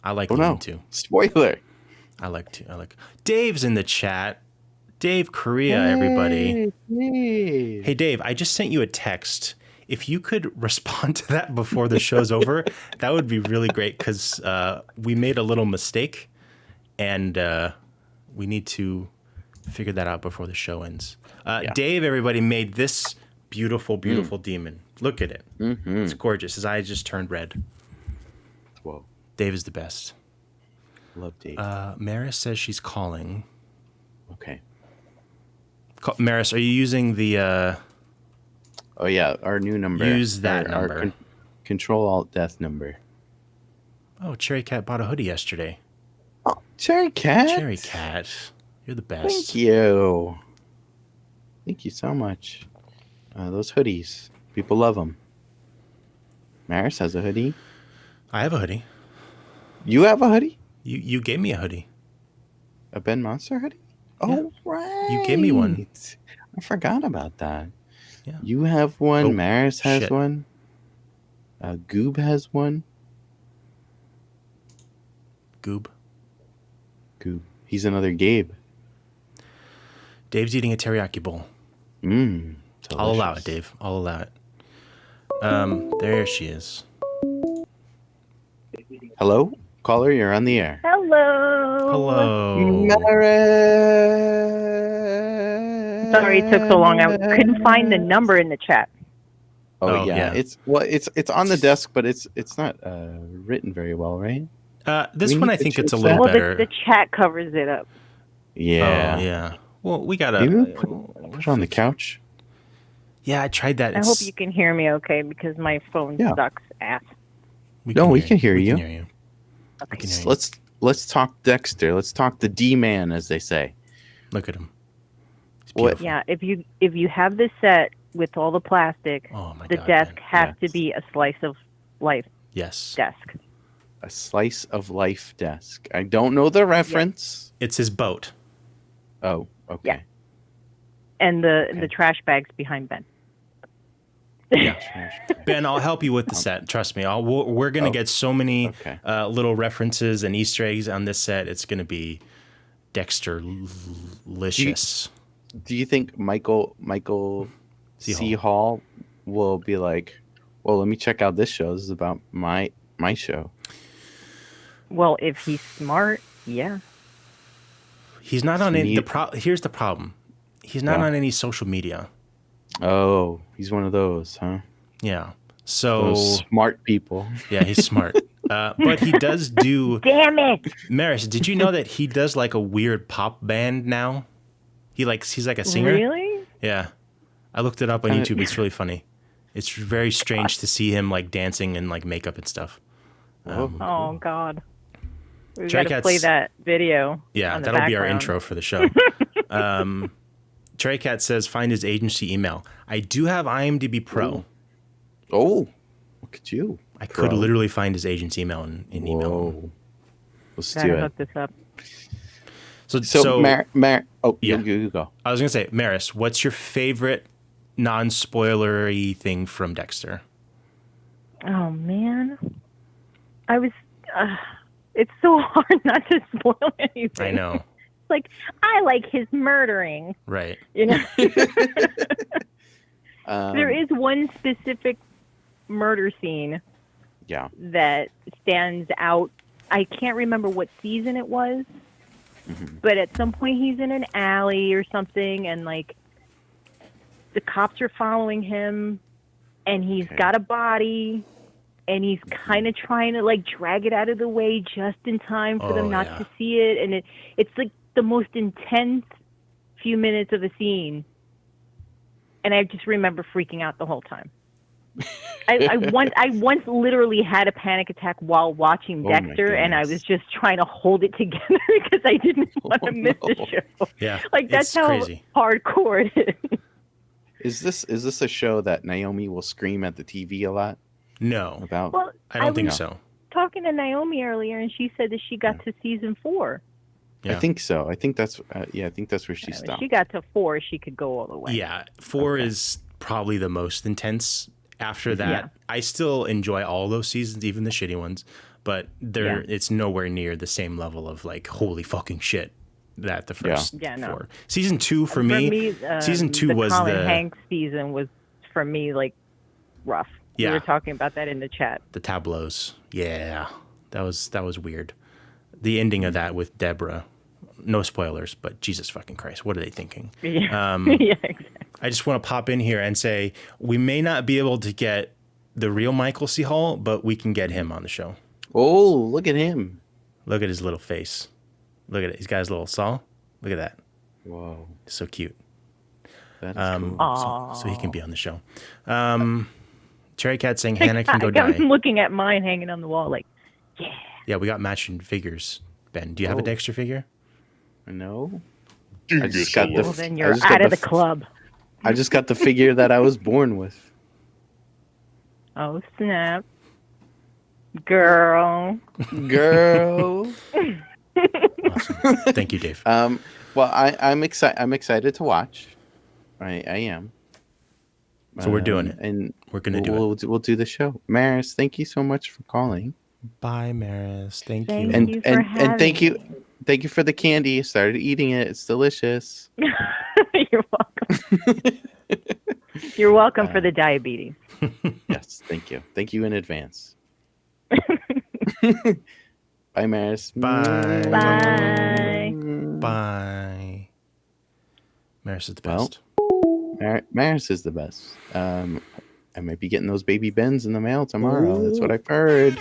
I like Oh him no! too. Spoiler. I like Dave's in the chat. Dave Korea, everybody. Hey. Hey, Dave, I just sent you a text. If you could respond to that before the show's over, that would be really great because we made a little mistake and we need to figure that out before the show ends. Dave, everybody, made this beautiful, beautiful demon. Look at it. Mm-hmm. It's gorgeous. His eyes just turned red. Whoa, Dave is the best. love Dave. Maris says she's calling. Okay. Maris, are you using the... Oh yeah, our new number. Use that Our number. ControlAltDeath number. Oh, Cherry Cat bought a hoodie yesterday. Oh, Cherry Cat. Cherry Cat, you're the best. Thank you. Thank you so much. Those hoodies, people love them. Maris has a hoodie. I have a hoodie. You have a hoodie? You gave me a hoodie. A Ben Monster hoodie? Yeah. Oh, right. You gave me one. I forgot about that. Yeah. You have one. Oh, Maris has shit. one. Goob has one. Goob. Goob. He's another Gabe. Dave's eating a teriyaki bowl. Mmm. I'll allow it, Dave. I'll allow it. There she is. Hello? Caller, you're on the air. Hello. Hello. Maris. Sorry it took so long. I couldn't find the number in the chat. Oh, Oh, yeah. yeah. It's on the desk, but it's not written very well, right? This We one need I to think it's a change little Well, better. the chat covers it up. Yeah. Oh, yeah. Well, we gotta. Maybe we'll put it on the couch. Yeah, I tried that. I hope you can hear me okay because my phone Yeah. sucks ass. We can hear you. We can hear you. We can hear you. Let's talk Dexter. Let's talk the D-Man, as they say. Look at him. He's What- beautiful. Yeah, if you have this set with all the plastic, Oh my the God, desk Ben. has Yes. to be a slice of life Yes. desk. A slice of life desk. I don't know the reference. It's his boat. Oh, okay. Yeah. And the Okay. trash bags behind Ben. Yeah. Ben, I'll help you with the set. Trust me. We're going to get so many Okay. little references and Easter eggs on this set. It's going to be Dexter-licious. Do you think Michael C. Hall will be like, well, let me check out this show. This is about my show. Well, if he's smart, yeah. He's not on any. Neat. Here's the problem. He's not Yeah. on any social media. Oh, he's one of those, huh? Yeah. So Those smart people. yeah, he's smart. But he does do. Damn it! Maris, did you know that he does like a weird pop band now? He's like a singer. Really? Yeah. I looked it up on Kinda- YouTube. It's really funny. It's very strange to see him like dancing and like makeup and stuff. Oh God. We Cherry gotta play Cat's- that video. Yeah, on the that'll be our background. intro for the show. Cherry Cat says, find his agency email. I do have IMDb Pro. Oh, look at you. I could Pro. literally find his agent's email in email. Whoa. Let's Gotta do it. hook this up. So oh, yeah. you go. I was gonna say, Maris, what's your favorite non-spoilery thing from Dexter? Oh man, I was. It's so hard not to spoil anything. I know. It's like I like his murdering. Right. You know. There Um, is one specific murder scene yeah. that stands out. I can't remember what season it was, Mhm. but at some point he's in an alley or something, and like the cops are following him, and he's Okay. got a body, and he's kind of trying to like drag it out of the way just in time for them not to see it, and it's like the most intense few minutes of a scene, and I just remember freaking out the whole time. I once literally had a panic attack while watching Oh my Dexter, and I goodness. was just trying to hold it together because I didn't want to miss the show. Yeah. Like that's it's how crazy. hardcore it is. Is this a show that Naomi will scream at the TV a lot No, about? Well, I don't think was so. talking to Naomi earlier, and she said that she got to season 4. Yeah. I think so. I think that's I think that's where she When stopped. she got to 4, she could go all the way. Yeah, 4 is probably the most intense. After that, Yeah. I still enjoy all those seasons, even the shitty ones, but it's nowhere near the same level of like holy fucking shit that the first Yeah, no. 4. Season 2 for me, season 2 the was Colin Hanks season was for me like rough. Yeah. We were talking about that in the chat. the tableaus. Yeah, that was weird. The ending of that with Deborah. No spoilers, but Jesus fucking Christ, what are they thinking? Yeah, yeah, exactly. I just want to pop in here and say we may not be able to get the real Michael C. Hall, but we can get him on the show. Oh, look at him! Look at his little face. Look at it. He's got his little saw. Look at that. Whoa, So cute. that is cool. So he can be on the show. Cherry Cat saying Hannah can go die. I'm looking at mine hanging on the wall like, Yeah, we got matching figures. Ben, do you have a Oh. Dexter figure? No, I Dingus just got the. alert. well, then I you're just got out of the f- club. I just got the figure that I was born with. Oh, snap. Girl. Girl. Awesome. Thank you, Dave. Well, I'm excited. I'm excited to watch. I am. So we're doing it. and We're gonna do it. We'll do the show. Maris, thank you so much for calling. Bye, Maris. Thank Thank you. And you for and thank having you, thank you for the candy. I started eating it. It's delicious. You're welcome. You're welcome for the diabetes. Yes, thank you. Thank you in advance. Bye, Maris. Bye. Bye. Bye. Maris is the Well, best. Maris is the best. I might be getting those baby Bens in the mail tomorrow. That's what I've heard.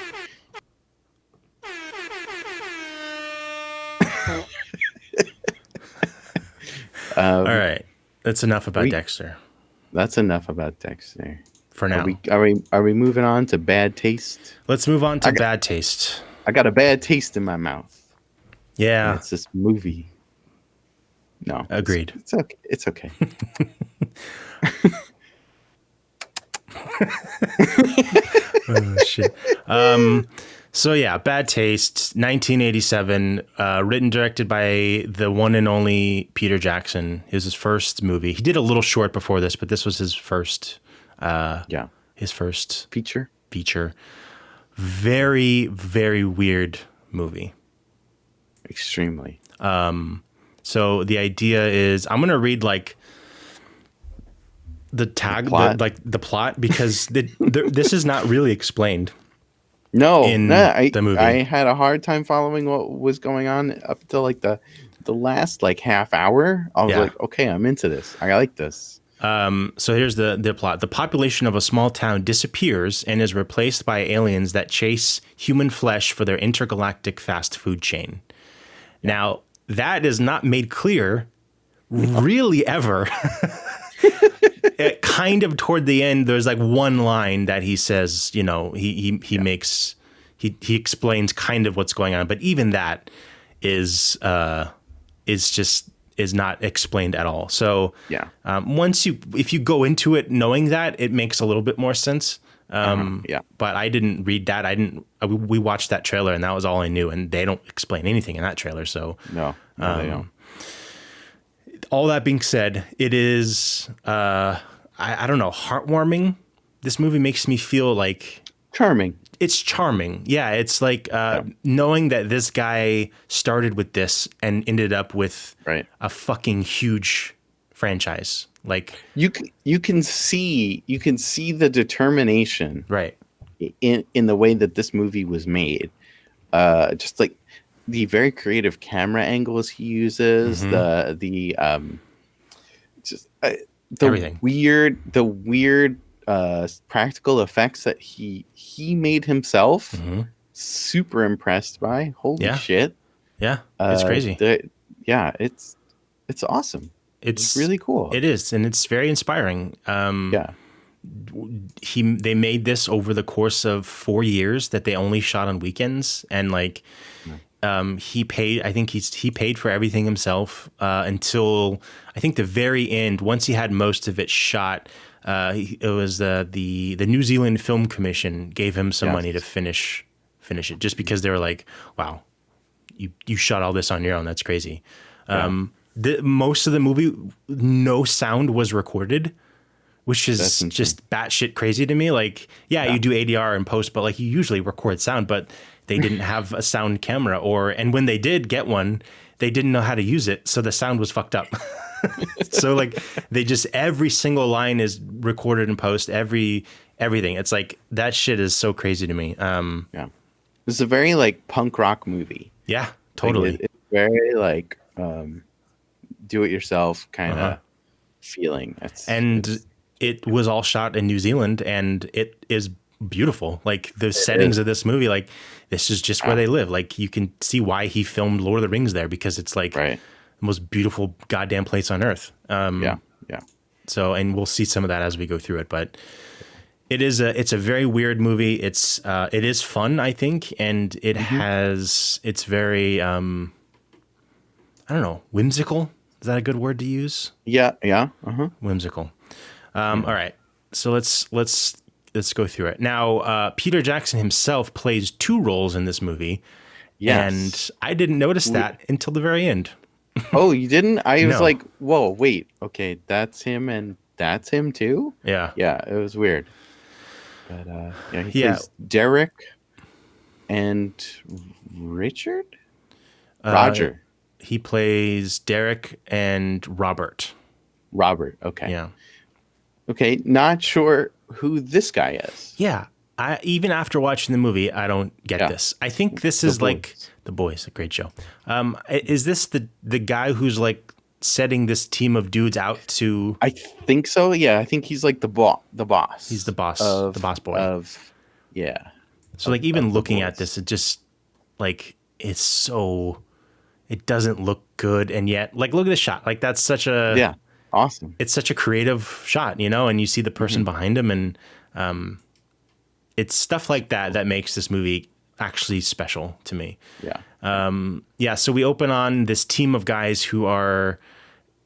All right. That's enough about we- Dexter That's enough about Dexter. for now. Are we moving on to bad taste? Let's move on to bad taste. I got a bad taste in my mouth. Yeah. It's this movie. No, Agreed. It's okay. It's okay. Oh, shit. So yeah, Bad Taste, 1987, written, directed by the one and only Peter Jackson. It was his first movie. He did a little short before this, but this was his first. Yeah. His first Feature. feature. Very, very weird movie. Extremely. So the idea is, I'm gonna read like the tag, plot? the plot, because this is not really explained. No, In I, the movie. I had a hard time following what was going on up until like the last like half hour. I was Yeah. like, okay, I'm into this. I like this. So here's the plot. The population of a small town disappears and is replaced by aliens that chase human flesh for their intergalactic fast food chain. Now, that is not made clear really ever. It kind of toward the end, there's like one line that he says, you know, he explains kind of what's going on, but even that is not explained at all. So Yeah. if you go into it knowing that, it makes a little bit more sense. Yeah. But I didn't read that. We watched that trailer and that was all I knew. And they don't explain anything in that trailer. So No, they don't. all that being said, it is, I don't know, heartwarming. This movie makes me feel like Charming. it's charming. Yeah. It's like, knowing that this guy started with this and ended up with Right. a fucking huge franchise. Like You can see the determination right. in the way that this movie was made. Just like the very creative camera angles he uses, the Everything. weird practical effects that he made himself. Super impressed by. Holy shit! Yeah. It's crazy. It's awesome. It's really cool. It is, and it's very inspiring. They made this over the course of 4 years that they only shot on weekends, and like he paid. I think he paid for everything himself until I think the very end. Once he had most of it shot, it was the New Zealand Film Commission gave him some money to finish it, just because they were like, "Wow, you shot all this on your own. That's crazy." Most of the movie, no sound was recorded, which is just batshit crazy to me. Like, you do ADR in post, but like you usually record sound, but they didn't have a sound camera, and when they did get one, they didn't know how to use it, so the sound was fucked up. So like they just every single line is recorded in post, everything. It's like that shit is so crazy to me. It's a very like punk rock movie. Yeah, totally. Like, it's very like do it yourself kind of feeling. It was all shot in New Zealand, and it is beautiful. Like the settings of this movie, like this is just where they live. Like you can see why he filmed Lord of the Rings there, because it's like the most beautiful goddamn place on earth. So, and we'll see some of that as we go through it, but it's a very weird movie. It is fun, I think. And it's very, I don't know, whimsical. Is that a good word to use? Yeah. Whimsical. All right. So let's go through it. Now, Peter Jackson himself plays 2 roles in this movie. Yes. And I didn't notice that until the very end. Oh, you didn't? I was like, whoa, wait. Okay, that's him and that's him too? Yeah. Yeah, it was weird. But he plays Derek and Richard? Roger. He plays Derek and Robert. Robert, okay. Yeah. Okay, not sure who this guy is. Yeah. Even after watching the movie, I don't get this. I think this is like The Boys, a great show. Is this the guy who's like setting this team of dudes out to? I think so. Yeah, I think he's like the boss. He's the boss, the boss boy. So like even looking at this, it just like it doesn't look good, and yet like look at the shot. Like that's such a awesome. It's such a creative shot, and you see the person behind him, and it's stuff like that makes this movie actually special to me. Yeah. So we open on this team of guys who are,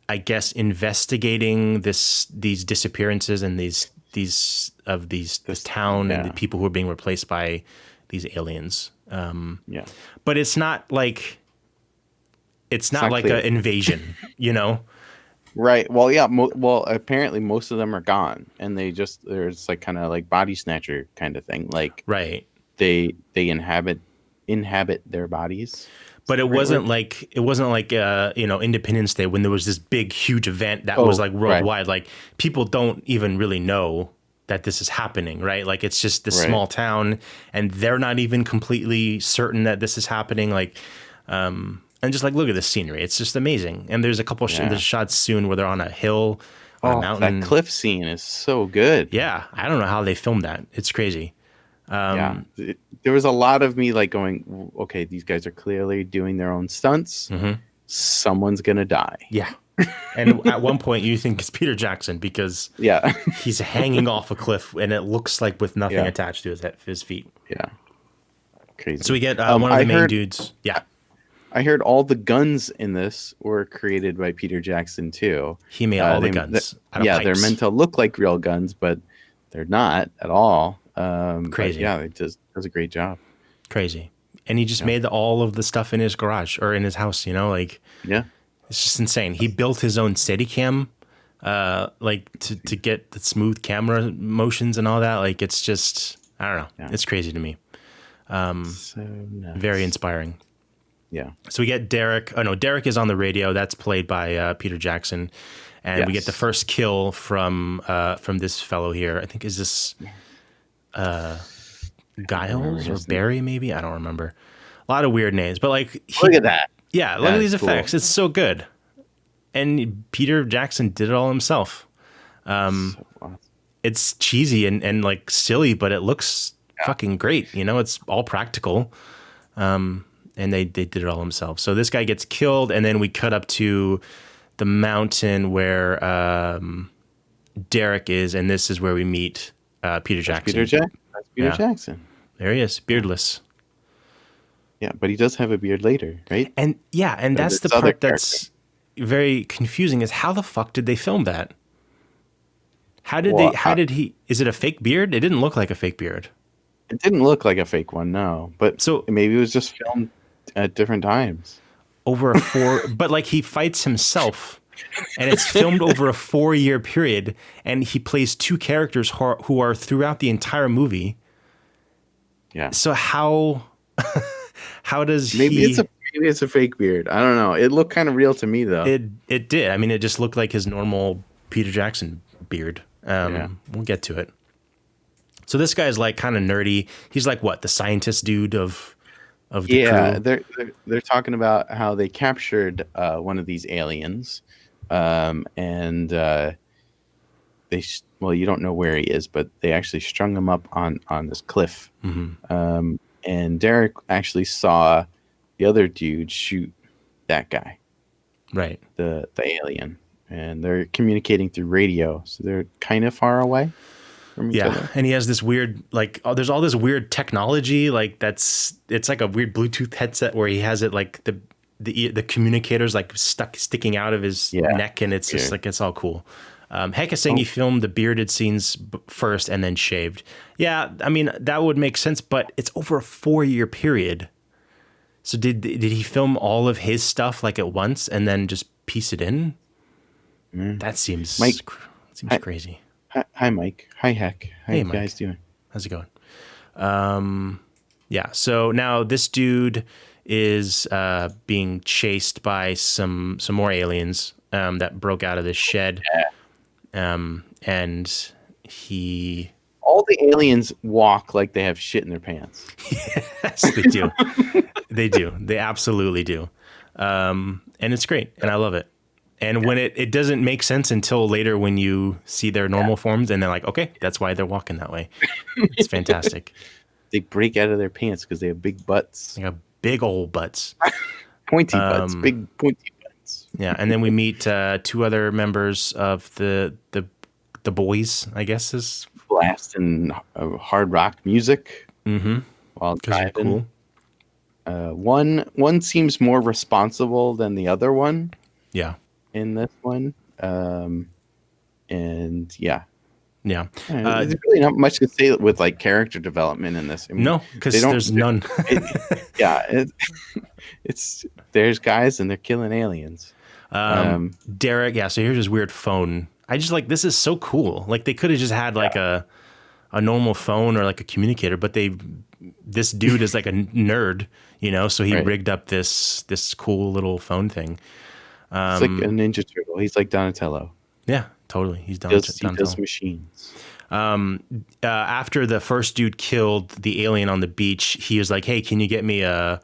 I guess, investigating this disappearances and this town and the people who are being replaced by these aliens. But it's not like an invasion, Right. Well, yeah. Apparently most of them are gone, and there's like kind of like body snatcher kind of thing. Like they inhabit their bodies. But it wasn't like Independence Day when there was this big huge event that was like worldwide. Right. Like people don't even really know that this is happening, right? Like it's just this small town, and they're not even completely certain that this is happening. Like, and just like look at the scenery, it's just amazing. And there's a couple there's shots soon where they're on a hill, on a mountain. That cliff scene is so good. Yeah, I don't know how they filmed that. It's crazy. There was a lot of me like going, okay, these guys are clearly doing their own stunts. Someone's gonna die. Yeah. And at one point you think it's Peter Jackson because he's hanging off a cliff and it looks like with nothing attached to his feet. Yeah. Crazy. So we get one of the main dudes. Yeah. I heard all the guns in this were created by Peter Jackson too. He made all the guns. They're meant to look like real guns, but they're not at all. Crazy. Yeah, it does a great job. Crazy. And he just made all of the stuff in his garage or in his house, it's just insane. He built his own Steadicam, to get the smooth camera motions and all that. Like, it's just, I don't know. Yeah. It's crazy to me. So nice. Very inspiring. Yeah. So we get Derek. Oh no, Derek is on the radio. That's played by Peter Jackson, and we get the first kill from this fellow here. I think is this Giles or Barry? Maybe, I don't remember. A lot of weird names, but like look at that. Yeah, look at these effects. It's so good. And Peter Jackson did it all himself. So awesome. It's cheesy and like silly, but it looks fucking great. It's all practical. And they did it all themselves. So this guy gets killed, and then we cut up to the mountain where Derek is, and this is where we meet Peter Jackson. That's Peter Jackson. There he is, beardless. Yeah, but he does have a beard later, right? And that's the part that's very confusing, is how the fuck did they film that? Is it a fake beard? It didn't look like a fake beard. It didn't look like a fake one, no. But so maybe it was just filmed at different times. But like he fights himself, and it's filmed over a 4-year period, and he plays two characters who are throughout the entire movie. Yeah. So how does maybe it's a fake beard. I don't know. It looked kind of real to me though. It did. I mean, it just looked like his normal Peter Jackson beard. We'll get to it. So this guy's like kind of nerdy. He's like what, the scientist dude of the crew? Yeah, they're talking about how they captured one of these aliens, and you don't know where he is, but they actually strung him up on this cliff. Mm-hmm. And Derek actually saw the other dude shoot that guy, right? The alien, and they're communicating through radio, so they're kind of far away. And he has this weird, like, there's all this weird technology, like it's like a weird Bluetooth headset where he has it like the communicators like sticking out of his neck, and it's just like, it's all cool. Heck is saying he filmed the bearded scenes first and then shaved. Yeah, I mean that would make sense, but it's over a 4-year period. So did he film all of his stuff like at once and then just piece it in? That seems crazy. Hi, Mike. Hi, Heck. How you guys doing? How's it going? So now this dude is being chased by some more aliens that broke out of this shed. And all the aliens walk like they have shit in their pants. Yes, they do. They do. They absolutely do. And it's great. And I love it. And when it doesn't make sense until later when you see their normal forms, and they're like, okay, that's why they're walking that way. It's fantastic. They break out of their pants because they have big butts. They got big old butts. Pointy butts. Big pointy butts. Yeah, and then we meet two other members of the boys, I guess is blasting hard rock music while driving. Cool. One seems more responsible than the other one. Yeah. In this one, there's really not much to say with like character development in this. I mean, no, because there's none. It's there's guys and they're killing aliens. Derek, so here's his weird phone. I just like, this is so cool. Like they could have just had like a normal phone or like a communicator, but this dude is like a nerd, so he rigged up this cool little phone thing. It's like a Ninja Turtle. He's like Donatello. Yeah, totally. He's Donatello. He does machines. After the first dude killed the alien on the beach, he was like, "Hey, can you get me a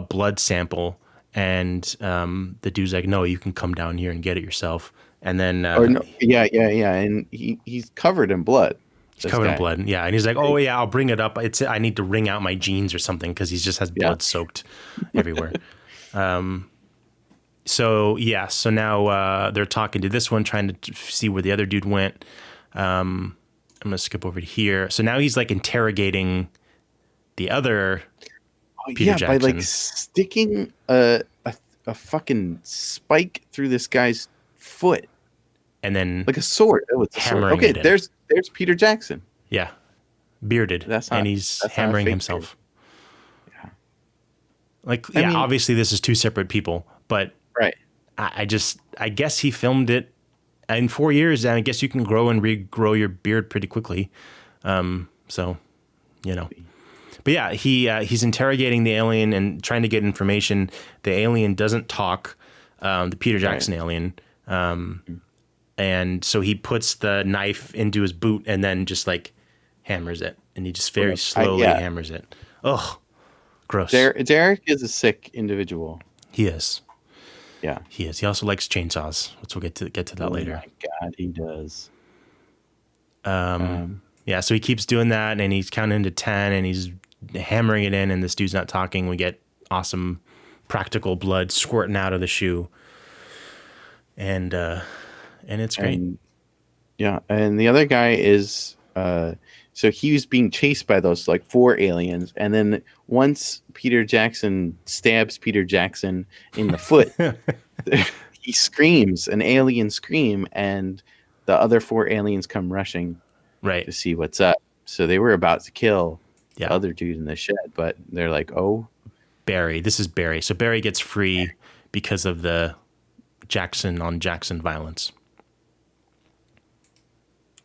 blood sample?" And the dude's like, "No, you can come down here and get it yourself." And then, and he's covered in blood. He's covered in blood. Yeah, and he's like, "Oh yeah, I'll bring it up. I need to wring out my jeans or something because he just has blood soaked everywhere." So now they're talking to this one, trying to see where the other dude went. I'm going to skip over to here. So now he's like interrogating the other Peter Jackson. By like sticking a fucking spike through this guy's foot. And then like a sword. Oh, it's a sword. Okay, there's Peter Jackson. Yeah. bearded, and he's hammering himself. Yeah. Like, I mean, obviously this is two separate people, but right. I guess he filmed it in 4 years, and I guess you can grow and regrow your beard pretty quickly. So, you know. But yeah, he's interrogating the alien and trying to get information. The alien doesn't talk, the Peter Jackson alien. And so he puts the knife into his boot and then just like hammers it. And he just very slowly hammers it. Ugh, gross. Derek is a sick individual. He is. Yeah, he is. He also likes chainsaws, which we'll get to that later. Oh my God, he does. Yeah, so he keeps doing that, and he's counting to 10, and he's hammering it in, and this dude's not talking. We get awesome practical blood squirting out of the shoe, and it's great. And the other guy is so he was being chased by those like 4 aliens, and then once Peter Jackson stabs Peter Jackson in the foot, he screams an alien scream, and the other 4 aliens come rushing to see what's up. So they were about to kill the other dude in the shed, but they're like, oh, Barry. This is Barry. So Barry gets free because of the Jackson on Jackson violence.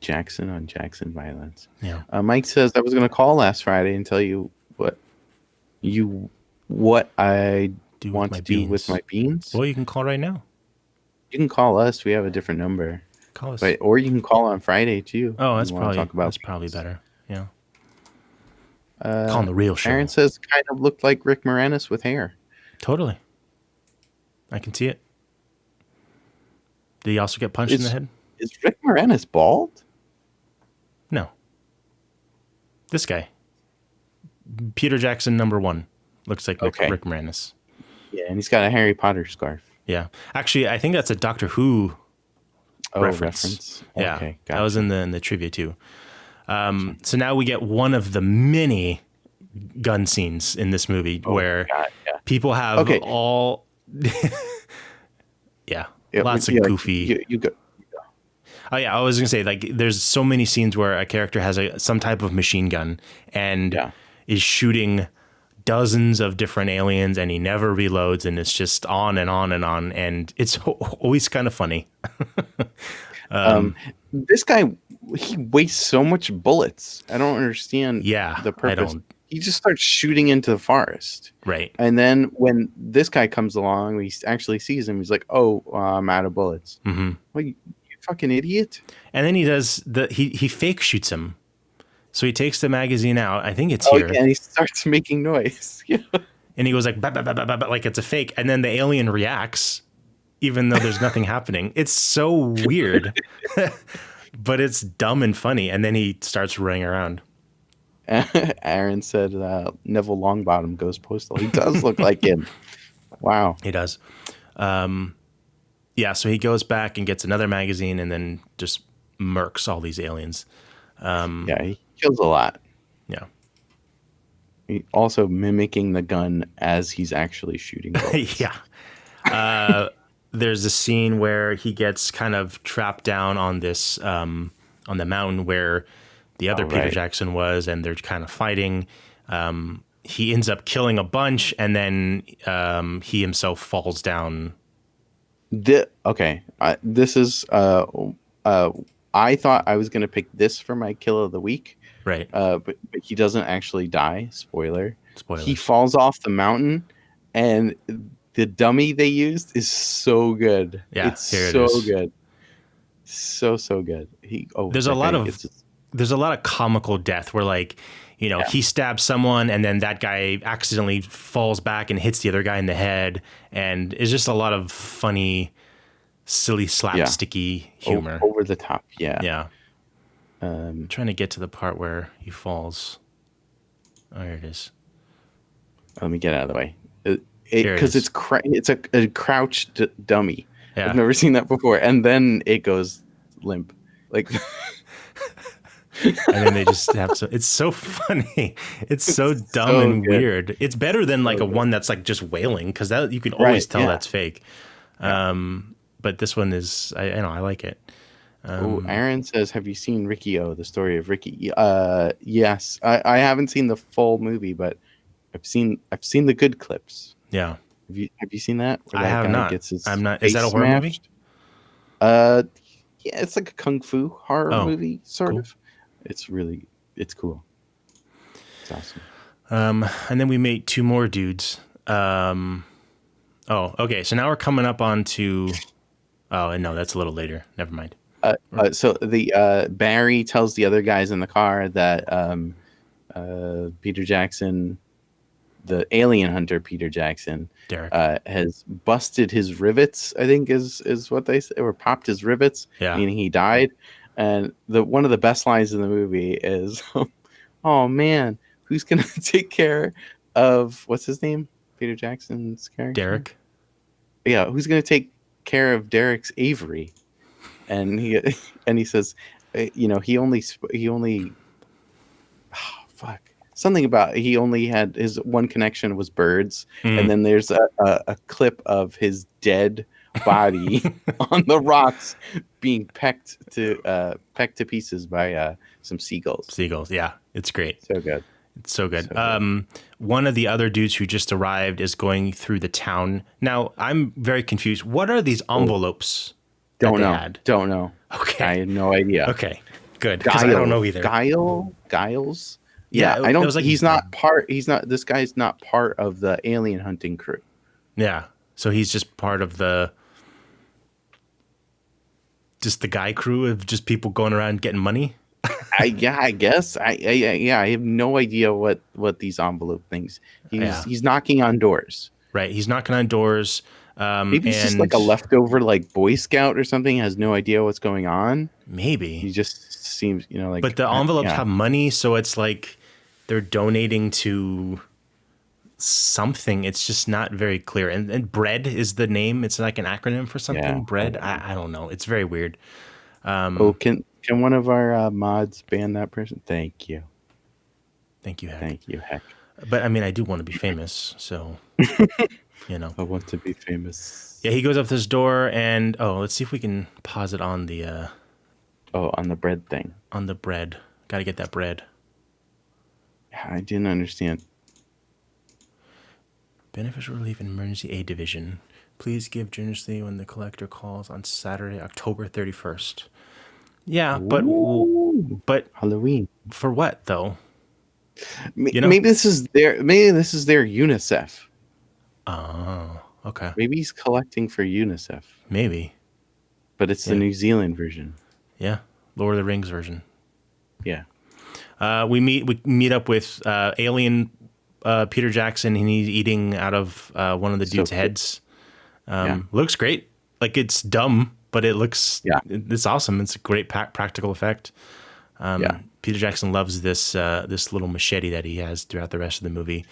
Jackson on Jackson violence. Yeah. Mike says, I was going to call last Friday and tell you what I want to do with my beans. Well, you can call right now. You can call us. We have a different number. Call us. Or you can call on Friday too. Oh, that's probably better. Yeah. Call on the real show. Aaron says kind of looked like Rick Moranis with hair. Totally. I can see it. Did he also get punched in the head? Is Rick Moranis bald? No. This guy. Peter Jackson #1. Looks like Rick Moranis. Yeah, and he's got a Harry Potter scarf. Yeah. Actually, I think that's a Doctor Who reference. Yeah. Okay, gotcha. That was in the trivia too. So now we get one of the many gun scenes in this movie where people have all lots of goofy. You go. Oh yeah, I was gonna say, like, there's so many scenes where a character has some type of machine gun and is shooting dozens of different aliens, and he never reloads, and it's just on and on and on, and it's always kind of funny. This guy, he wastes so much bullets. I don't understand. The purpose. He just starts shooting into the forest. Right. And then when this guy comes along, he actually sees him. He's like, "Oh, I'm out of bullets." Mm-hmm. Well, you fucking idiot. And then he does he fake shoots him. So he takes the magazine out. I think it's here. Yeah, and he starts making noise. And he goes like, bah, bah, bah, bah, bah, like it's a fake. And then the alien reacts, even though there's nothing happening. It's so weird, but it's dumb and funny. And then he starts running around. Aaron said Neville Longbottom goes postal. He does look like him. Wow. He does. Yeah, so he goes back and gets another magazine and then just murks all these aliens. He kills a lot. Yeah. He also mimicking the gun as he's actually shooting bullets. There's a scene where he gets kind of trapped down on this on the mountain where the other Peter Jackson was, and they're kind of fighting. He ends up killing a bunch, and then he himself falls down. This is I thought I was going to pick this for my kill of the week. Right. But he doesn't actually die. Spoiler. He falls off the mountain, and the dummy they used is so good. Yeah, it's so good. So good. There's a lot of comical death where, like, you know, he stabs someone and then that guy accidentally falls back and hits the other guy in the head, and it's just a lot of funny, silly, slapsticky humor. Over the top. Yeah. I'm trying to get to the part where he falls. Oh, here it is. Let me get out of the way. Because it's a crouched dummy. Yeah. I've never seen that before. And then it goes limp. Like... And then they just have it's so funny. It's so dumb and weird. It's better than like one that's like just wailing, because that you can always tell that's fake. But this one is, I like it. Aaron says, "Have you seen Ricky O? The story of Ricky?" Yes, I haven't seen the full movie, but I've seen the good clips. Yeah, Have you seen that? Where I that have guy not. gets his I'm not. Is face that a horror movie? smashed? Yeah, it's like a kung fu horror movie, sort of. It's cool. It's awesome. And then we meet two more dudes. Okay. So now we're coming up onto. Oh, no, that's a little later. Never mind. So the Barry tells the other guys in the car that Peter Jackson, the alien hunter Peter Jackson, Derek, has busted his rivets. I think is what they say, or popped his rivets, meaning he died. And one of the best lines in the movie is, "Oh man, who's gonna take care of what's his name? Peter Jackson's character, Derek. Yeah, who's gonna take care of Derek's Avery?" And he says, he only fuck something about he only had his one connection was birds, and then there's a clip of his dead body on the rocks being pecked to pieces by some seagulls. Seagulls, yeah, it's great. So good. It's so good. One of the other dudes who just arrived is going through the town. Now, I'm very confused. What are these envelopes? Don't know. Okay. I had no idea. Okay, good. Because I don't know either. Giles? Yeah, I don't. It was like, This guy's not part of the alien hunting crew. Yeah, so he's just part of the guy crew of just people going around getting money. I guess. I have no idea what these envelope things. He's knocking on doors. Right, he's knocking on doors. Maybe he's just like a leftover like Boy Scout or something. Has no idea what's going on. Maybe he just seems like. But the envelopes have money, so it's like they're donating to something. It's just not very clear. And bread is the name. It's like an acronym for something. Yeah. Bread. I don't know. It's very weird. Can one of our mods ban that person? Thank you. Thank you, Heck. Thank you, Heck. But I mean, I do want to be famous, so I want to be famous. Yeah, he goes up this door, and let's see if we can pause it on the. On the bread thing. On the bread, got to get that bread. I didn't understand. Beneficial relief in emergency aid division. Please give generously when the collector calls on Saturday, October 31st. Yeah, but Halloween for what though? Maybe this is their UNICEF. Oh, okay. Maybe he's collecting for UNICEF. Maybe, but it's the New Zealand version. Yeah, Lord of the Rings version. Yeah. We meet up with alien Peter Jackson, and he's eating out of one of the dude's heads. Looks great. Like, it's dumb, but it looks it's awesome. It's a great practical effect. Peter Jackson loves this little machete that he has throughout the rest of the movie,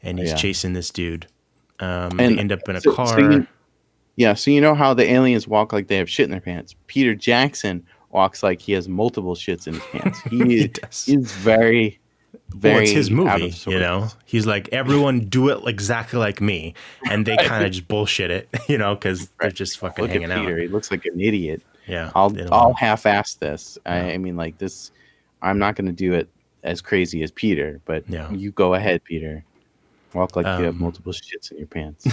and he's chasing this dude. And they end up in a car. So you know how the aliens walk like they have shit in their pants. Peter Jackson walks like he has multiple shits in his pants. He's very, very. Well, it's his movie, He's like, everyone do it exactly like me, and they kind of just bullshit it, because they're just fucking hanging out. Peter, he looks like an idiot. Yeah, I'll half-ass this. I mean, like this. I'm not going to do it as crazy as Peter, but you go ahead, Peter. Walk like you have multiple shits in your pants.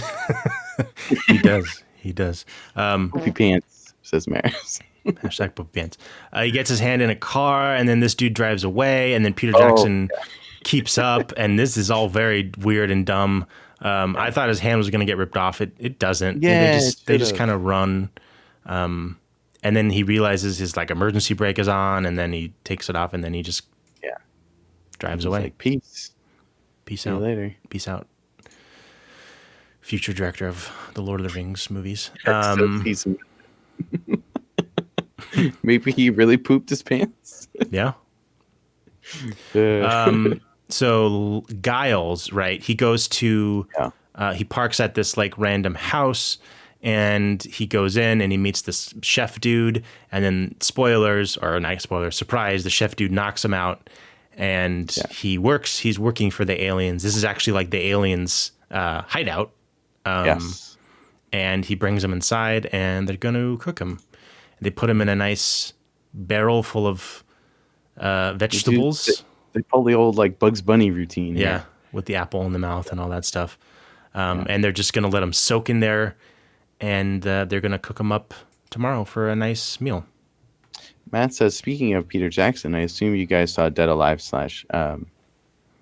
He does. Poopy pants, says Maris. Hashtag poopy pants. He gets his hand in a car, and then this dude drives away, and then Peter Jackson keeps up, and this is all very weird and dumb. I thought his hand was going to get ripped off. It doesn't. Yeah, they just kind of run. And then he realizes his emergency brake is on, and then he takes it off, and then he just drives away. Like, peace out. See you later. Peace out. Future director of the Lord of the Rings movies. Maybe he really pooped his pants. Yeah. So Giles, right? He goes to. He parks at this random house. And he goes in and he meets this chef dude, and then surprise, the chef dude knocks him out, and he's working for the aliens. This is actually the aliens' hideout. And he brings him inside, and they're going to cook him. They put him in a nice barrel full of vegetables. They pull the old like Bugs Bunny routine. Yeah, here. with the apple in the mouth and all that stuff. And they're just going to let them soak in there, and they're going to cook them up tomorrow for a nice meal. Matt says, speaking of Peter Jackson, I assume you guys saw Dead Alive /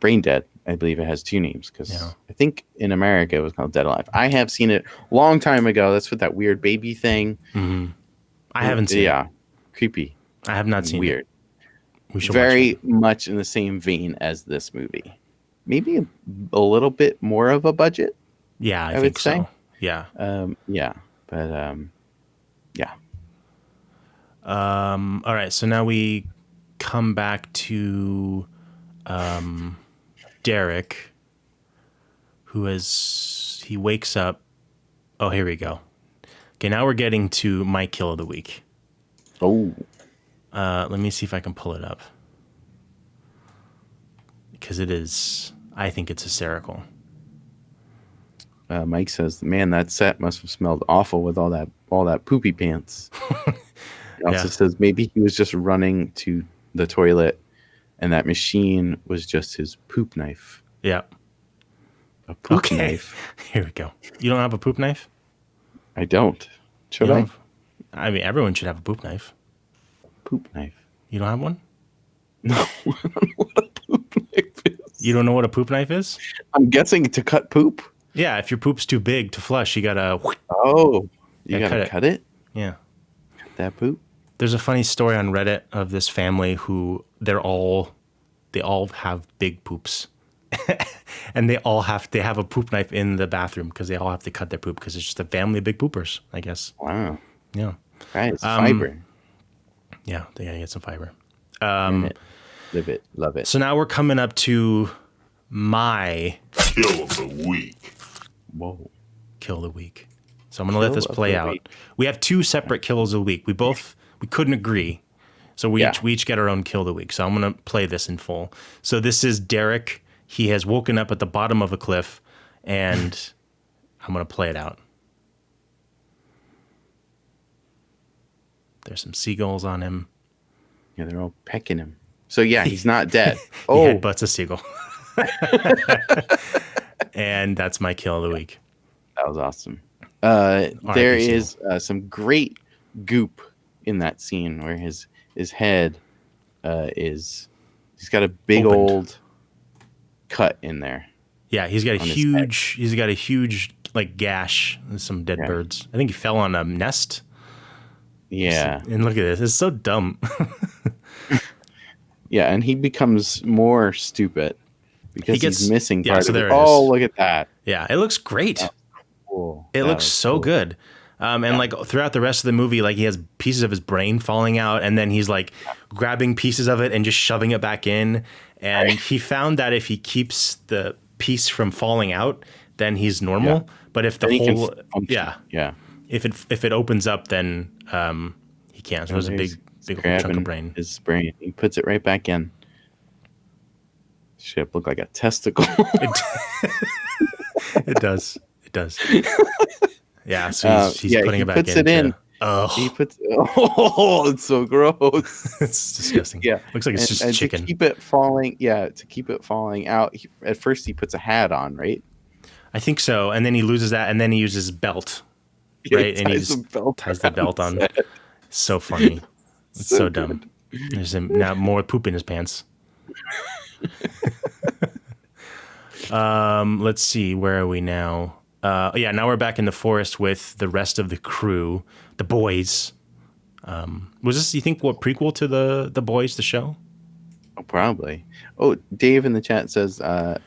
Brain Dead. I believe it has 2 names because I think in America it was called Dead Alive. I have seen it a long time ago. That's with that weird baby thing. Mm-hmm. I haven't seen it. Yeah, creepy. I have not seen weird. it. We should Very watch it. much in the same vein as this movie. Maybe a little bit more of a budget. Yeah, I would think say. so. Yeah. Yeah. All right, so now we come back to Derek, he wakes up. Oh, here we go. Okay, now we're getting to my kill of the week. Oh. Let me see if I can pull it up. Because I think it's hysterical. Mike says, man, that set must have smelled awful with all that poopy pants. He also says maybe he was just running to the toilet and that machine was just his poop knife. Yeah. A poop knife. Here we go. You don't have a poop knife? I don't. Should I? I mean, everyone should have a poop knife. Poop knife. You don't have one? No, I don't know what a poop knife is. You don't know what a poop knife is? I'm guessing to cut poop. Yeah, if your poop's too big to flush, you gotta... Oh, you gotta cut it? Yeah. Cut that poop? There's a funny story on Reddit of this family who they all have big poops. And they have a poop knife in the bathroom because they all have to cut their poop because it's just a family of big poopers, I guess. Wow. Yeah. Right, it's fiber. Yeah, they gotta get some fiber. Live it, love it. So now we're coming up to my Kill of the week. Whoa. Kill of the week. So I'm gonna let this play out. We have 2 separate kills of the week. We couldn't agree. So we each get our own kill of the week. So I'm gonna play this in full. So this is Derek. He has woken up at the bottom of a cliff, and I'm gonna play it out. There's some seagulls on him. Yeah, they're all pecking him. So yeah, he's not dead. He Oh, headbutts a seagull. And that's my kill of the week. that was awesome. There is some great goop in that scene where his head he's got a big old cut in there. Yeah, he's got a huge like gash and some dead birds. I think he fell on a nest. Yeah. And look at this. It's so dumb. Yeah, and he becomes more stupid because he's missing part of it. Oh, look at that. Yeah, it looks great. Cool. It looks so good. And like throughout the rest of the movie, like he has pieces of his brain falling out, and then he's like grabbing pieces of it and just shoving it back in. And he found that if he keeps the piece from falling out, then he's normal. Yeah. But if the whole if it opens up, then he can't. So there's a big chunk of brain. His brain. He puts it right back in. Should look like a testicle. It does. It does. Yeah, so he's putting it back in. He puts it in. Oh, it's so gross. It's disgusting. Yeah, looks like it's just chicken. To keep it falling out. At first, he puts a hat on, right? I think so, and then he loses that, and then he uses his belt, right? And he ties the belt on. So funny. It's so dumb. There's now more poop in his pants. Let's see. Where are we now? Now we're back in the forest with the rest of the crew, the boys. Was this, you think, what prequel to the boys, the show? Oh, probably. Oh, Dave in the chat says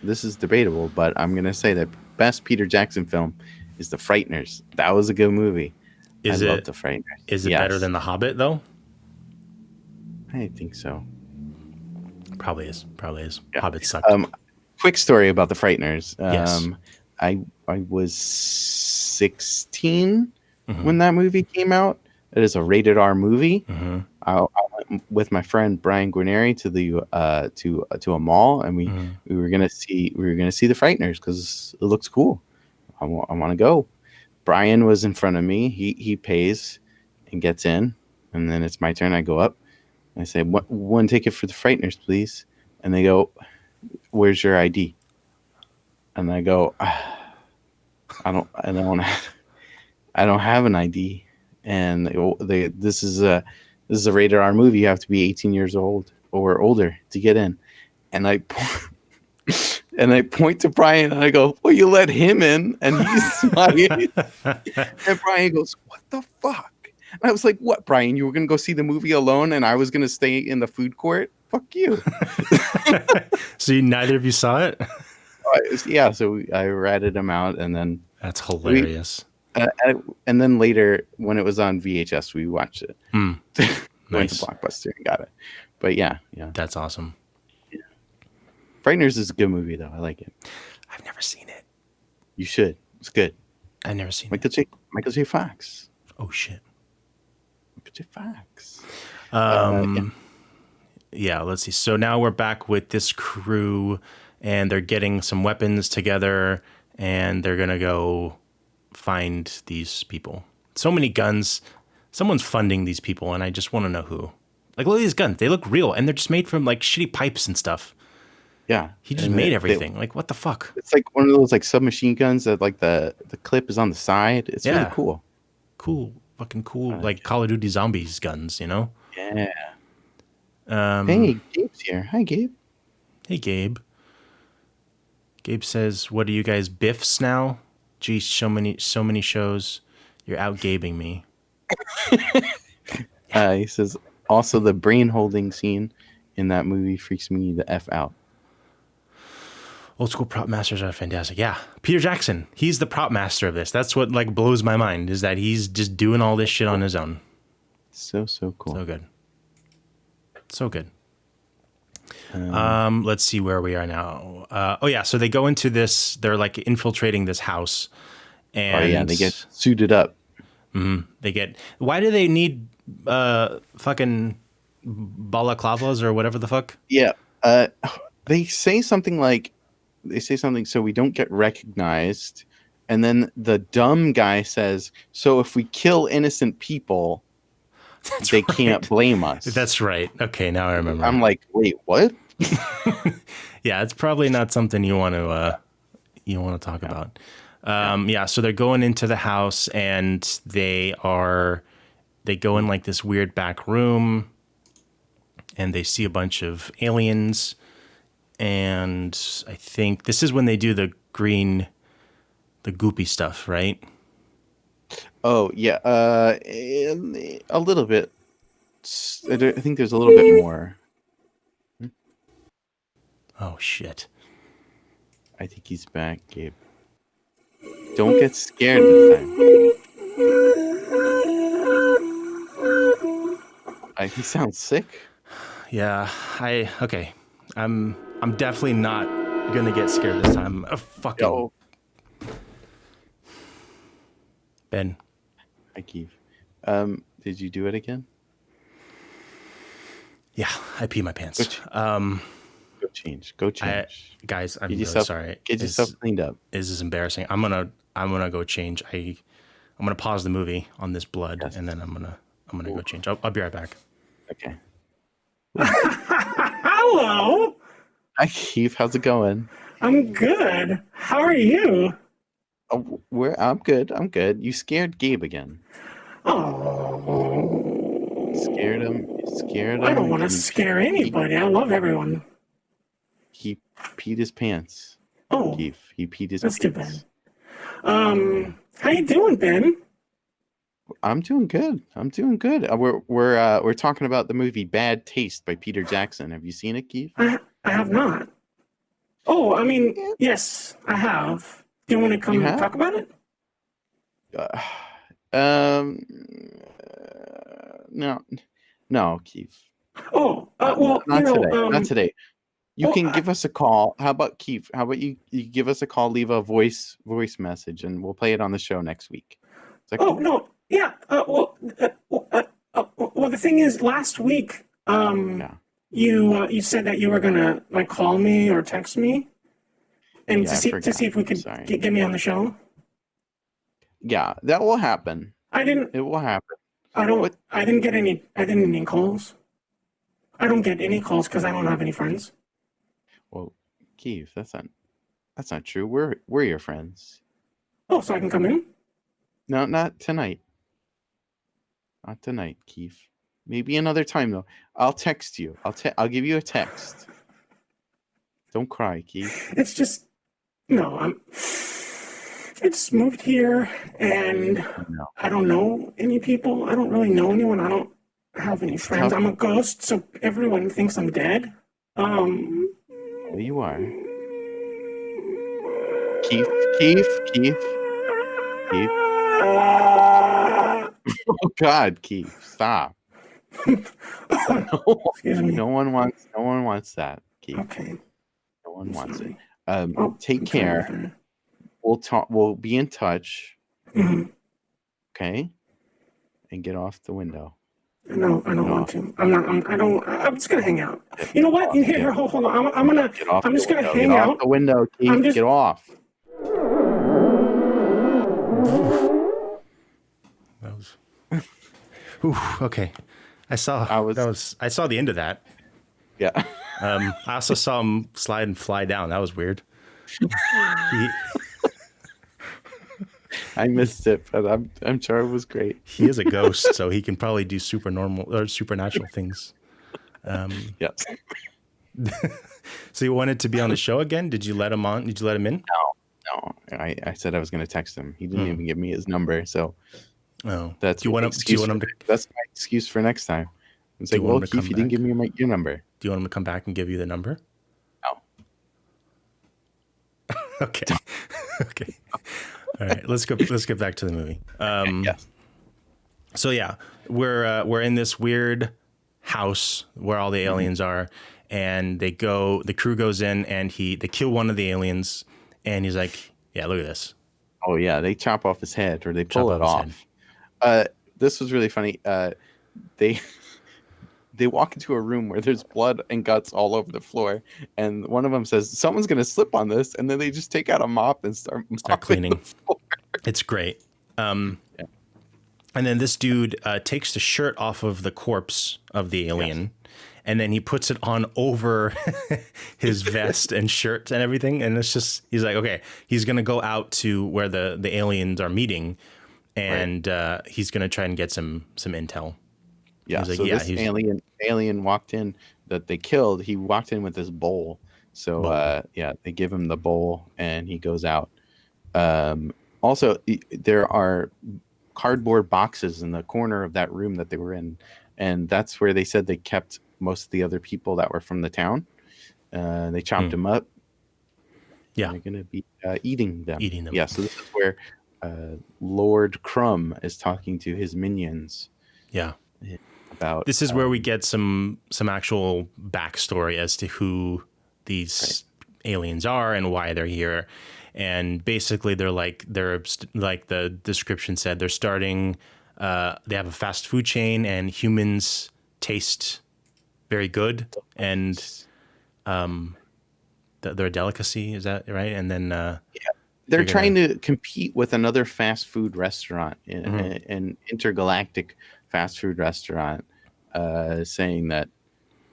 this is debatable, but I'm gonna say that best Peter Jackson film is The Frighteners. That was a good movie. I love The Frighteners. Is it better than The Hobbit though? I think so. Probably is. Yeah. Hobbit sucked. Quick story about The Frighteners. Yes. I was 16 when that movie came out. It is a rated R movie. I went with my friend Brian Guarneri to a mall, and we were gonna see The Frighteners because it looks cool. I want to go. Brian was in front of me. He pays and gets in, and then it's my turn. I go up. I say, one ticket for the Frighteners, please. And they go, where's your ID? And I go, I don't have an ID. And this is a rated R movie. You have to be 18 years old or older to get in. And I point to Brian and I go, well, you let him in. And he's smiling. And Brian goes, what the fuck? And I was like, what, Brian? You were going to go see the movie alone and I was going to stay in the food court? Fuck you. So neither of you saw it? Yeah, so I ratted him out, and then that's hilarious. And then later, when it was on VHS, we watched it. Nice. Went to Blockbuster and got it. But yeah, that's awesome. Yeah. Frighteners is a good movie, though. I like it. I've never seen it. You should. It's good. I've never seen it. Michael J. Fox. Oh shit. Michael J. Fox. Yeah. Let's see. So now we're back with this crew. And they're getting some weapons together, and they're going to go find these people. So many guns. Someone's funding these people, and I just want to know who. Like, look at these guns. They look real, and they're just made from, like, shitty pipes and stuff. Yeah. He just made everything. Like, what the fuck? It's like one of those, like, submachine guns that, like, the clip is on the side. It's really cool. Cool. Fucking cool. Like, Call of Duty Zombies guns, you know? Yeah. Hey, Gabe's here. Hi, Gabe. Hey, Gabe. Gabe says, what are you guys, Biffs now? Geez, so many shows. You're out Gabing me. He says, also the brain holding scene in that movie freaks me the F out. Old school prop masters are fantastic. Yeah. Peter Jackson, he's the prop master of this. That's what like blows my mind, is that he's just doing all this shit on his own. So cool. So good. So good. Let's see where we are now. So they go into this, they're like infiltrating this house. And they get suited up. Mm-hmm. Why do they need fucking balaclavas or whatever the fuck? Yeah. They say something so we don't get recognized. And then the dumb guy says, so if we kill innocent people, they can't blame us. That's right. Okay, now I remember. I'm like, wait, what? Yeah, it's probably not something you want to talk about. So they're going into the house and they go in like this weird back room and they see a bunch of aliens, and I think this is when they do the goopy stuff, right? Oh yeah, a little bit. I think there's a little bit more. Oh shit! I think he's back, Gabe. Don't get scared this time. He sounds sick. Yeah, okay. I'm definitely not gonna get scared this time. Fucking Ben. Hi, Keith. Did you do it again? Yeah, I peed my pants. Go change. Guys, I'm really sorry. Get yourself cleaned up. This is embarrassing. I'm gonna go change. I'm gonna pause the movie on this blood, and then I'm gonna go change. I'll be right back. Okay. Hello. Hi, Keith. How's it going? I'm good. How are you? Oh, I'm good. You scared Gabe again. Oh. Scared him. I don't want to scare anybody. I love everyone. He peed his pants. Oh. Keith. He peed his pants. That's too bad. How you doing, Ben? I'm doing good. We're talking about the movie Bad Taste by Peter Jackson. Have you seen it, Keith? I have not. Oh, I mean, yes, I have. Do you want to come and talk about it? No, Keith. Oh, well, not today. You can give us a call. How about Keith? How about you give us a call, leave a voice message, and we'll play it on the show next week. Cool? No, yeah. Well, the thing is, last week, you said that you were gonna like call me or text me, and to see if we could get me on the show. Yeah, that will happen. It will happen. I didn't get any calls. I don't get any calls because I don't have any friends. Well, Keith, that's not true. We're your friends. Oh, so I can come in? No, not tonight. Not tonight, Keith. Maybe another time though. I'll text you. I'll give you a text. Don't cry, Keith. It's just I just moved here and I don't know any people. I don't really know anyone. I don't have any friends. Tough. I'm a ghost, so everyone thinks I'm dead. Well, you are. Keith. Oh God, Keith, stop. Excuse me. No one wants that, Keith. Okay. No one wants it. Oh, Take care. Okay. We'll talk. We'll be in touch. Mm-hmm. Okay. And get off the window. No, I don't want to. I'm just gonna hang out. You know what? Here, hold on. I'm just gonna hang out. Get off the window, Keith. Get off. That was. Ooh, okay. I saw the end of that. Yeah. I also saw him slide and fly down. That was weird. I missed it, but I'm sure it was great. He is a ghost, so he can probably do supernatural things. Yes. So you wanted to be on the show again? Did you let him on? Did you let him in? No. I said I was going to text him. He didn't even give me his number, so. Oh, that's do you want him to? That's my excuse for next time. It's like, well, Keith, you didn't give me your number. Do you want him to come back and give you the number? No. Okay. Okay. All right. Let's get back to the movie. Yes. So yeah, we're in this weird house where all the aliens are, and the crew goes in and they kill one of the aliens, and he's like, yeah, look at this. Oh yeah, they chop off his head or they pull it off. This was really funny. They walk into a room where there's blood and guts all over the floor, and one of them says, "Someone's gonna slip on this," and then they just take out a mop and start cleaning. It's great. And then this dude takes the shirt off of the corpse of the alien, and then he puts it on over his vest and shirt and everything. And it's just, he's like, okay, he's gonna go out to where the aliens are meeting, and he's gonna try and get some intel. Yeah, like, so this alien walked in that they killed. He walked in with this bowl. So they give him the bowl and he goes out. Also, there are cardboard boxes in the corner of that room that they were in, and that's where they said they kept most of the other people that were from the town. They chopped them up. Yeah, they're gonna be eating them. Yeah, so this is where Lord Crumb is talking to his minions. Yeah. About this is where we get some actual backstory as to who these aliens are and why they're here. And basically they're like the description said, they're starting they have a fast food chain, and humans taste very good, and they're a delicacy, is that right? And then they're trying to compete with another fast food restaurant, an intergalactic fast food restaurant, saying that,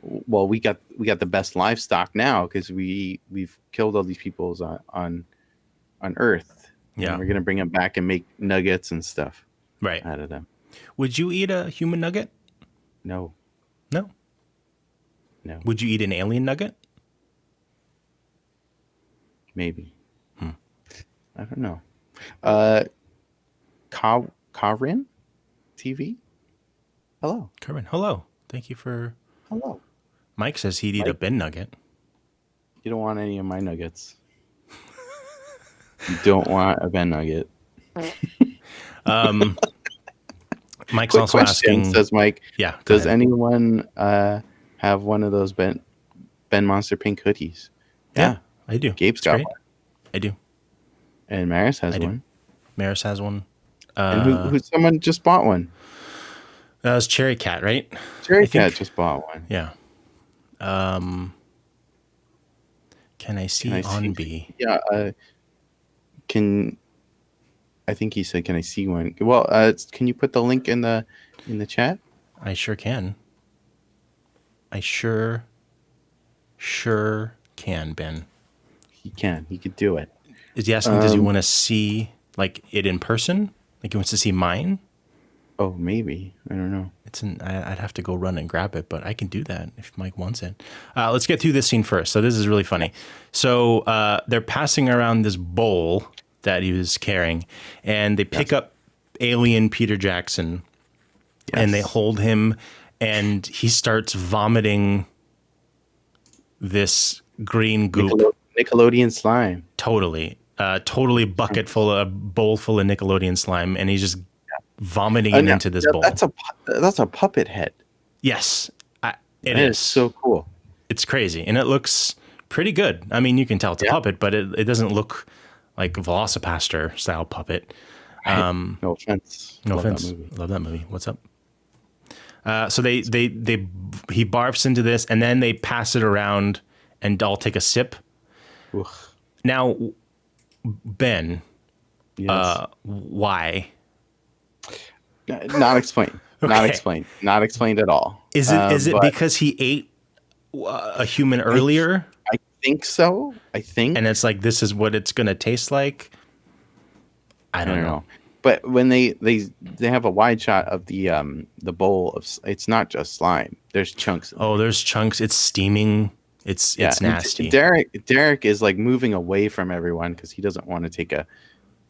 well, we got the best livestock now because we've killed all these people on Earth. Yeah, and we're gonna bring them back and make nuggets and stuff out of them. Would you eat a human nugget? No. Would you eat an alien nugget? Maybe. I don't know. Karin TV. Hello. Kerwin, hello. Thank you for... Hello. Mike says he'd eat a bin nugget. You don't want any of my nuggets. You don't want a bin nugget. Mike's Quick also question, asking... says Mike. Yeah. Does anyone have one of those Ben Monster pink hoodies? Yeah, I do. Gabe's got one. I do. And Maris has one. Maris has one. And who someone just bought one. That was Cherry Cat, right? Cherry Cat just bought one. Yeah. Can I see OnB? Yeah. I think he said, "Can I see one?" Well, can you put the link in the chat? I sure can. I sure can, Ben. He can. He could do it. Is he asking, does he want to see like it in person? Like he wants to see mine? Oh, maybe. I don't know. I'd have to go run and grab it, but I can do that if Mike wants it. Let's get through this scene first. So this is really funny. So they're passing around this bowl that he was carrying, and they pick up alien Peter Jackson, and they hold him, and he starts vomiting this green goop. Nickelodeon slime. Totally bowl full of Nickelodeon slime, and he's just vomiting it into this bowl. That's a puppet head. Yes, it is so cool. It's crazy, and it looks pretty good. I mean, you can tell it's a puppet, but it doesn't look like Velocipaster style puppet. No offense. Love that movie. What's up? So he barfs into this, and then they pass it around, and I'll take a sip. Ugh. Now, Ben, why? Not explained. Okay. Not explained at all. Is it because he ate a human earlier? I think so. And it's like, this is what it's going to taste like. I don't know. But when they have a wide shot of the bowl of, it's not just slime. There's chunks. There's chunks. It's steaming. It's nasty. Derek is like moving away from everyone because he doesn't want to take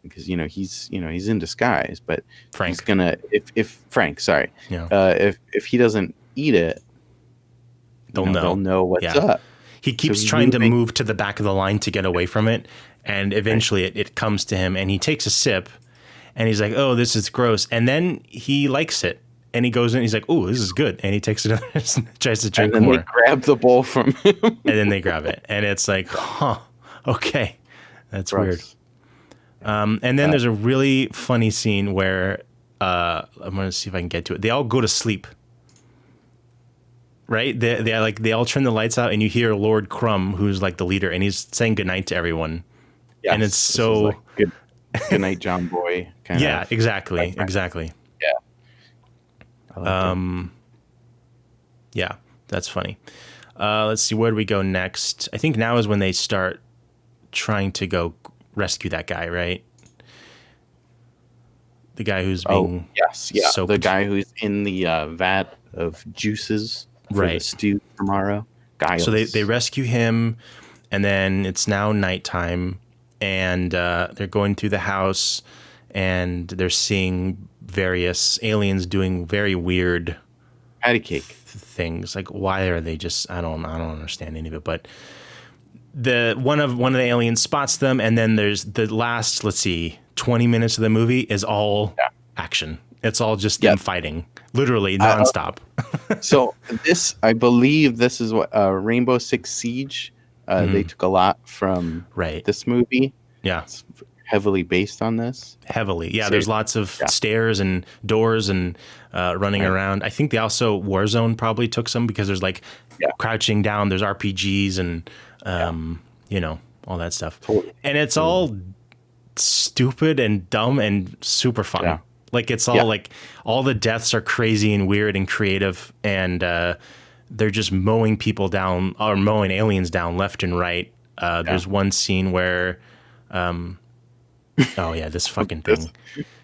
because he's in disguise. But Frank, he's gonna if if he doesn't eat it, they'll know what's up. He keeps trying to move to the back of the line to get away from it, and eventually it comes to him, and he takes a sip, and he's like, "Oh, this is gross," and then he likes it. And he goes in, he's like, "Oh, this is good." And he takes it, tries to drink more. And then they grab the bowl from him. And then they grab it. And it's like, okay. That's weird. And then there's a really funny scene where, I'm going to see if I can get to it. They all go to sleep. Right? They all turn the lights out, and you hear Lord Crumb, who's like the leader, and he's saying goodnight to everyone. Yes, and it's so... Like good night, John Boy. Yeah, exactly. Yeah. Yeah, that's funny. Let's see, where do we go next? I think now is when they start trying to go rescue that guy, right? The guy who's being soaked. The guy who's in the vat of juices for the stew tomorrow. Giles. So they rescue him, and then it's now nighttime, and they're going through the house, and they're seeing various aliens doing very weird patty cake things. Like, why are they just? I don't understand any of it. But one of the aliens spots them, and then there's the last 20 minutes of the movie is all action. It's all just them fighting, literally nonstop. So I believe this is what Rainbow Six Siege. They took a lot from this movie. Yeah. It's heavily based on this. Heavily. Yeah, there's lots of stairs and doors and running around. I think they also Warzone probably took some because there's crouching down, there's RPGs and all that stuff. Totally. And it's all stupid and dumb and super fun. Yeah. Like it's all like all the deaths are crazy and weird and creative, and they're just mowing people down or mowing aliens down left and right. There's one scene where this fucking thing.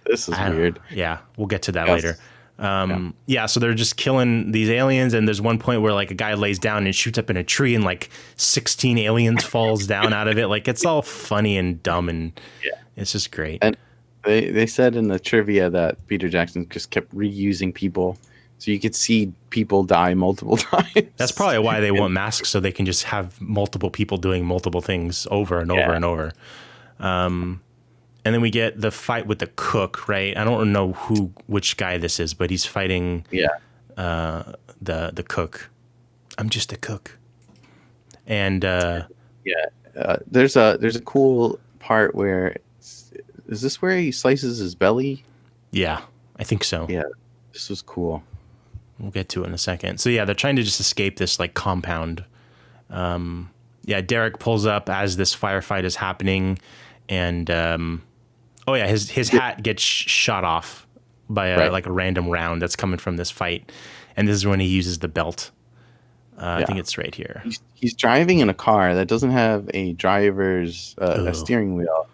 This is weird. Yeah, we'll get to that later. So they're just killing these aliens, and there's one point where like a guy lays down and shoots up in a tree, and like 16 aliens falls down out of it. Like it's all funny and dumb, and it's just great. And they said in the trivia that Peter Jackson just kept reusing people, so you could see people die multiple times. That's probably why they want masks, so they can just have multiple people doing multiple things over and over and over. And then we get the fight with the cook, right? I don't know which guy this is, but he's fighting the cook. I'm just a cook. And there's a cool part where is this where he slices his belly? Yeah, I think so. Yeah, this was cool. We'll get to it in a second. So they're trying to just escape this like compound. Derek pulls up as this firefight is happening, and his hat gets shot off by a random round that's coming from this fight, and this is when he uses the belt. I think it's right here. He's driving in a car that doesn't have a driver's a steering wheel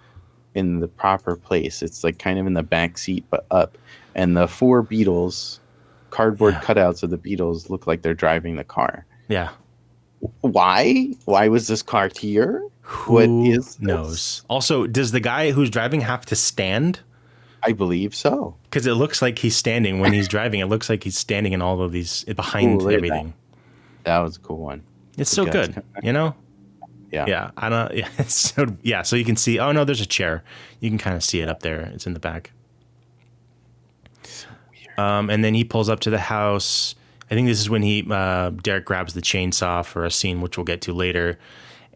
in the proper place. It's like kind of in the back seat, but up. And the 4 Beatles, cardboard cutouts of the Beatles, look like they're driving the car. Yeah. Why? Why was this car here? Who knows? Also, does the guy who's driving have to stand? I believe so. Because it looks like he's standing when he's driving. It looks like he's standing in all of these behind everything. That was a cool one. It's so good, you know? Yeah. Yeah. I don't. Yeah. It's so. Yeah. So you can see. Oh no, there's a chair. You can kind of see it up there. It's in the back. So weird. And then he pulls up to the house. I think this is when Derek grabs the chainsaw for a scene which we'll get to later,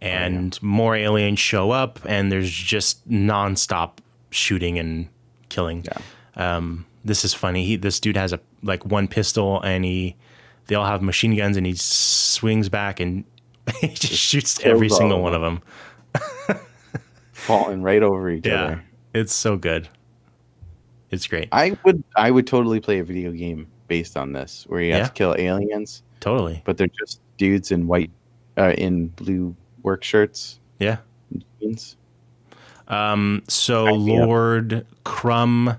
and more aliens show up, and there's just nonstop shooting and killing. Yeah. This is funny. This dude has one pistol, and they all have machine guns, and he swings back and he just shoots every single one of them. Falling right over each other. It's so good. It's great. I would totally play a video game based on this, where you have to kill aliens. Totally. But they're just dudes in white, in blue work shirts. Yeah. Jeans. So Lord Crumb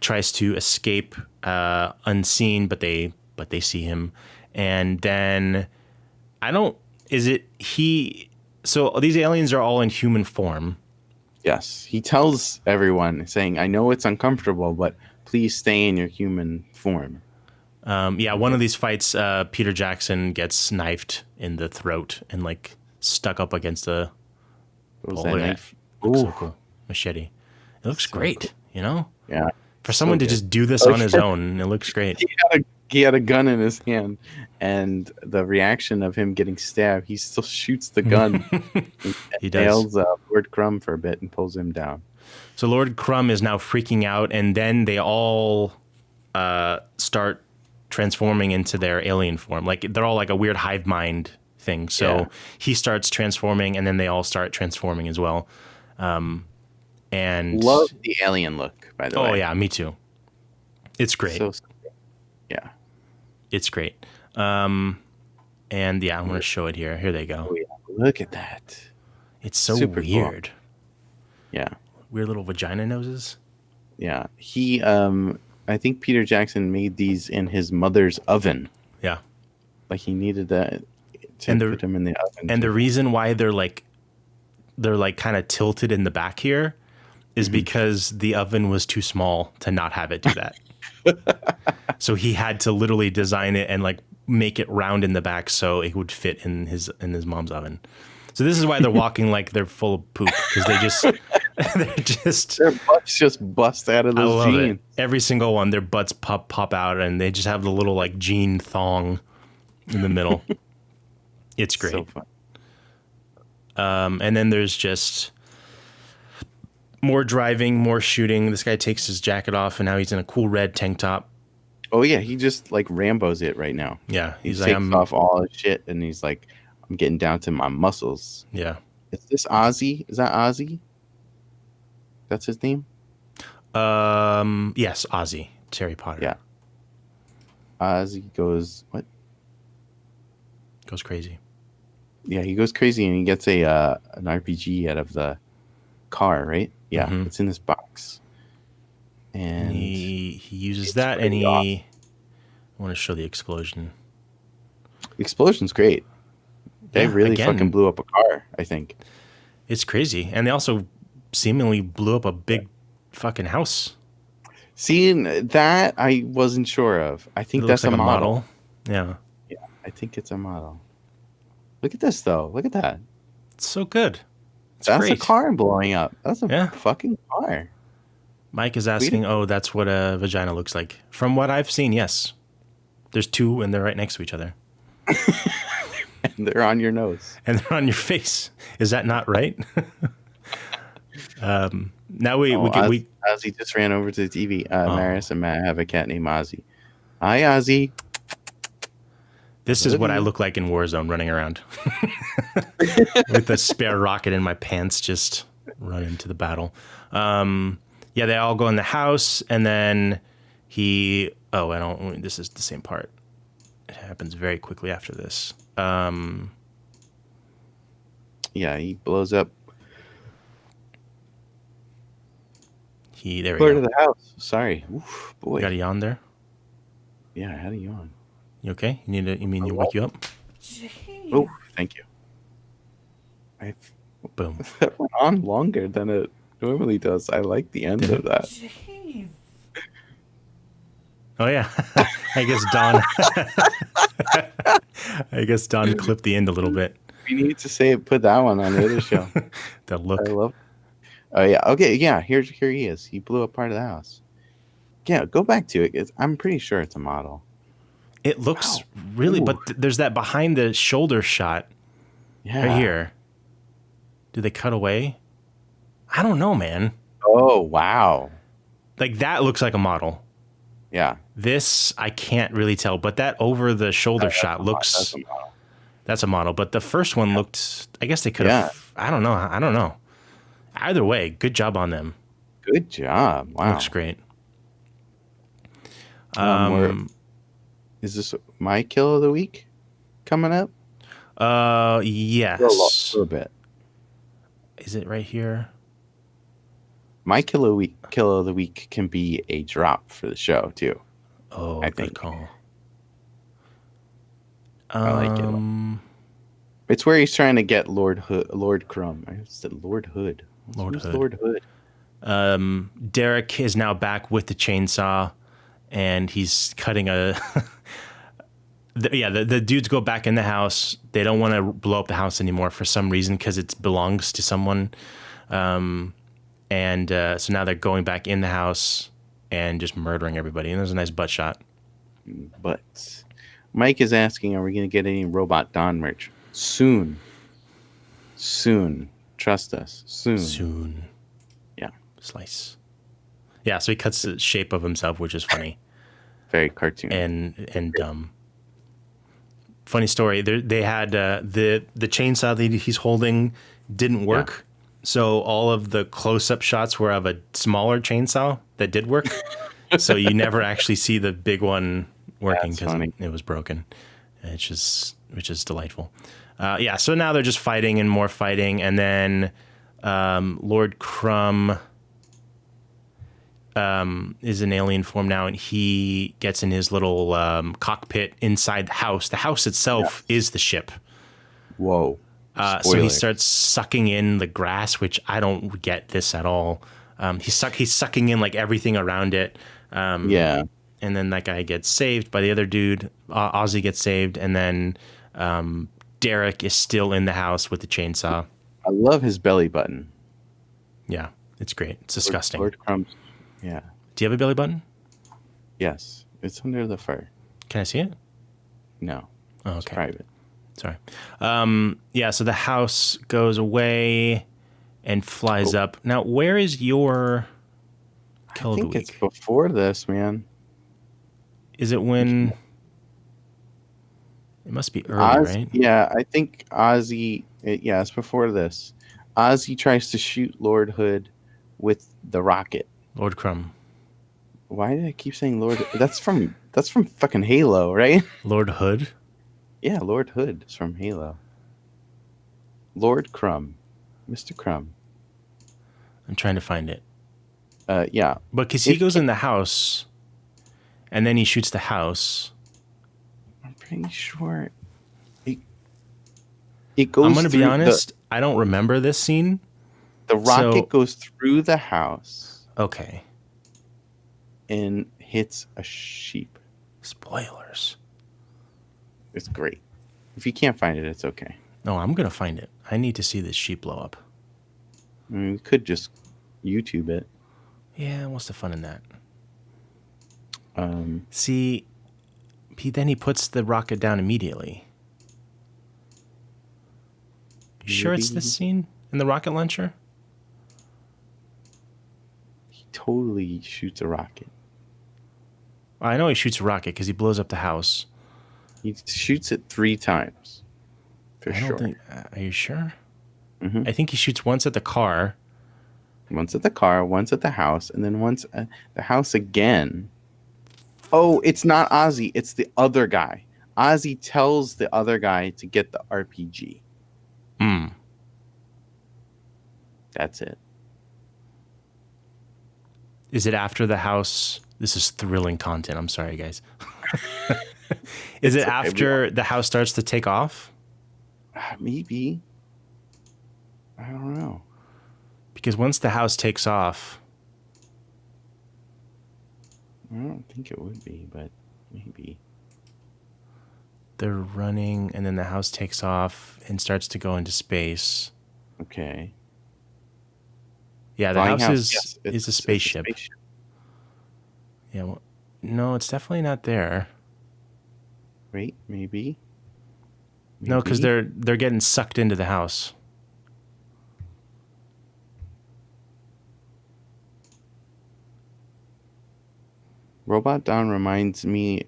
tries to escape unseen, but they see him, and then so these aliens are all in human form. Yes, he tells everyone, saying, "I know it's uncomfortable, but please stay in your human form." One of these fights, Peter Jackson gets knifed in the throat and stuck up against a knife. Looks so cool. Machete. It looks so great, cool. You know? Yeah. For someone to just do this on his own, it looks great. He had a gun in his hand, and the reaction of him getting stabbed, he still shoots the gun. He does. Nails Lord Crumb for a bit and pulls him down. So Lord Crumb is now freaking out, and then they all start transforming into their alien form. They're all like a weird hive mind thing. So he starts transforming, and then they all start transforming as well. And love the alien look, by the way. Oh yeah, me too. It's great. Yeah. It's great. And I'm going to show it here. Here they go. Oh, yeah. Look at that. It's so super weird. Cool. Yeah. Weird little vagina noses. Yeah. He, I think Peter Jackson made these in his mother's oven. Yeah. He needed that to put them in the oven. And the reason why they're kind of tilted in the back here is because the oven was too small to not have it do that. So he had to literally design it and make it round in the back so it would fit in his mom's oven. So this is why they're walking like they're full of poop, because their butts just bust out of those jeans. Every single one, their butts pop out, and they just have the little jean thong in the middle. It's great. So fun. And then there's just more driving, more shooting. This guy takes his jacket off, and now he's in a cool red tank top. Oh yeah, he just Rambo's it right now. Yeah, he takes off all his shit, and he's like, "I'm getting down to my muscles." Yeah. Is this Ozzy? Is that Ozzy? That's his name? Yes, Ozzy. It's Harry Potter. Yeah. Ozzy goes what? Goes crazy. Yeah, he goes crazy, and he gets an RPG out of the car, right? Yeah, it's in this box. And he uses that, and I want to show the explosion. The explosion's great. They really fucking blew up a car, I think. It's crazy. And they also seemingly blew up a big fucking house. Seeing that, I wasn't sure of. I think that's a model. Yeah. Yeah, I think it's a model. Look at this, though. Look at that. It's so good. That's great. A car blowing up. That's a fucking car. Mike is asking, that's what a vagina looks like. From what I've seen, yes. There's two, and they're right next to each other. And they're on your nose. And they're on your face. Is that not right? Now Ozzy just ran over to the TV. Maris and Matt have a cat named Ozzy. Hi, Ozzy. This is what I look like in Warzone, running around with a spare rocket in my pants, just running to the battle. They all go in the house, and then this is the same part. It happens very quickly after this. Yeah, he blows up There we part go. of the house. Sorry. Oof, boy. You got a yawn there? Yeah, I had a yawn. You okay? You mean you wake you up? Oh, thank you. Boom. That went on longer than it normally does. I like the end of that. Jeez. Oh yeah. I guess Don clipped the end a little bit. We need to say put that one on the other show. The look. I love. Oh yeah. Okay. Yeah. Here he is. He blew up part of the house. Yeah. Go back to it. I'm pretty sure it's a model. It looks really, but there's that behind the shoulder shot. Yeah. Right here. Do they cut away? I don't know, man. Oh wow. Like that looks like a model. Yeah. This I can't really tell, but that over the shoulder shot looks. That's a model, but the first one looked. I guess they could have. Yeah. I don't know. Either way, good job on them. Good job. Wow. Looks great. Is this my kill of the week coming up? Yes. A little bit. Is it right here? My kill of the week can be a drop for the show too. Oh, I good think. call. I like it. It's where he's trying to get Lord Crumb. I said Lord Hood. Lord Hood. Lord Hood. Derek is now back with the chainsaw, and he's cutting a. The dudes go back in the house. They don't want to blow up the house anymore for some reason because it belongs to someone. So now they're going back in the house and just murdering everybody. And there's a nice butt shot. But Mike is asking, are we going to get any Robot Don merch? Soon. Trust us. Soon. Yeah. Slice. Yeah, so he cuts the shape of himself, which is funny. Very cartoon. And dumb. Funny story. They had the chainsaw that he's holding didn't work. Yeah. So all of the close-up shots were of a smaller chainsaw that did work. So you never actually see the big one working because it was broken, which is delightful. So now they're just fighting and more fighting, and then Lord Crumb is in alien form now, and he gets in his little cockpit inside the house. The house itself is the ship. Whoa. So he starts sucking in the grass, which I don't get this at all. He's sucking in like everything around it. Yeah. And then that guy gets saved by the other dude. Ozzy gets saved, and then Derek is still in the house with the chainsaw. I love his belly button. Yeah, it's great. It's disgusting. Lord Crumb's. Yeah. Do you have a belly button? Yes. It's under the fur. Can I see it? No. Oh, okay. It's private. Sorry. So the house goes away and flies up. Now, where is your kill of the week? I think it's before this, man. Is it when... It must be early, right? Yeah, I think Ozzy... it's before this. Ozzy tries to shoot Lord Hood with the rocket. Lord Crumb. Why did I keep saying Lord? That's from fucking Halo, right? Lord Hood? Yeah, Lord Hood is from Halo. Lord Crumb. Mr. Crumb. I'm trying to find it. Yeah. But because he goes in the house, and then he shoots the house. I'm pretty sure it goes. I'm going to be honest. I don't remember this scene. The rocket goes through the house. Okay. And hits a sheep. Spoilers. It's great. If you can't find it, it's okay. No, I'm going to find it. I need to see this sheep blow up. I mean, we could just YouTube it. Yeah, what's the fun in that? Then he puts the rocket down immediately. You sure it's this scene in the rocket launcher? He totally shoots a rocket. I know he shoots a rocket because he blows up the house. He shoots it 3 times. For sure. Are you sure? Mm-hmm. I think he shoots once at the car. Once at the car, once at the house, and then once at the house again. Oh, it's not Ozzy. It's the other guy. Ozzy tells the other guy to get the RPG. That's it. Is it after the house? This is thrilling content. I'm sorry, guys. Is it after the house starts to take off? Maybe. I don't know. Because once the house takes off... I don't think it would be, but maybe. They're running, and then the house takes off and starts to go into space. Okay. Yeah, the house is a spaceship. Yeah, well, no, it's definitely not there. Wait, maybe. No, because they're getting sucked into the house. Robot Dawn reminds me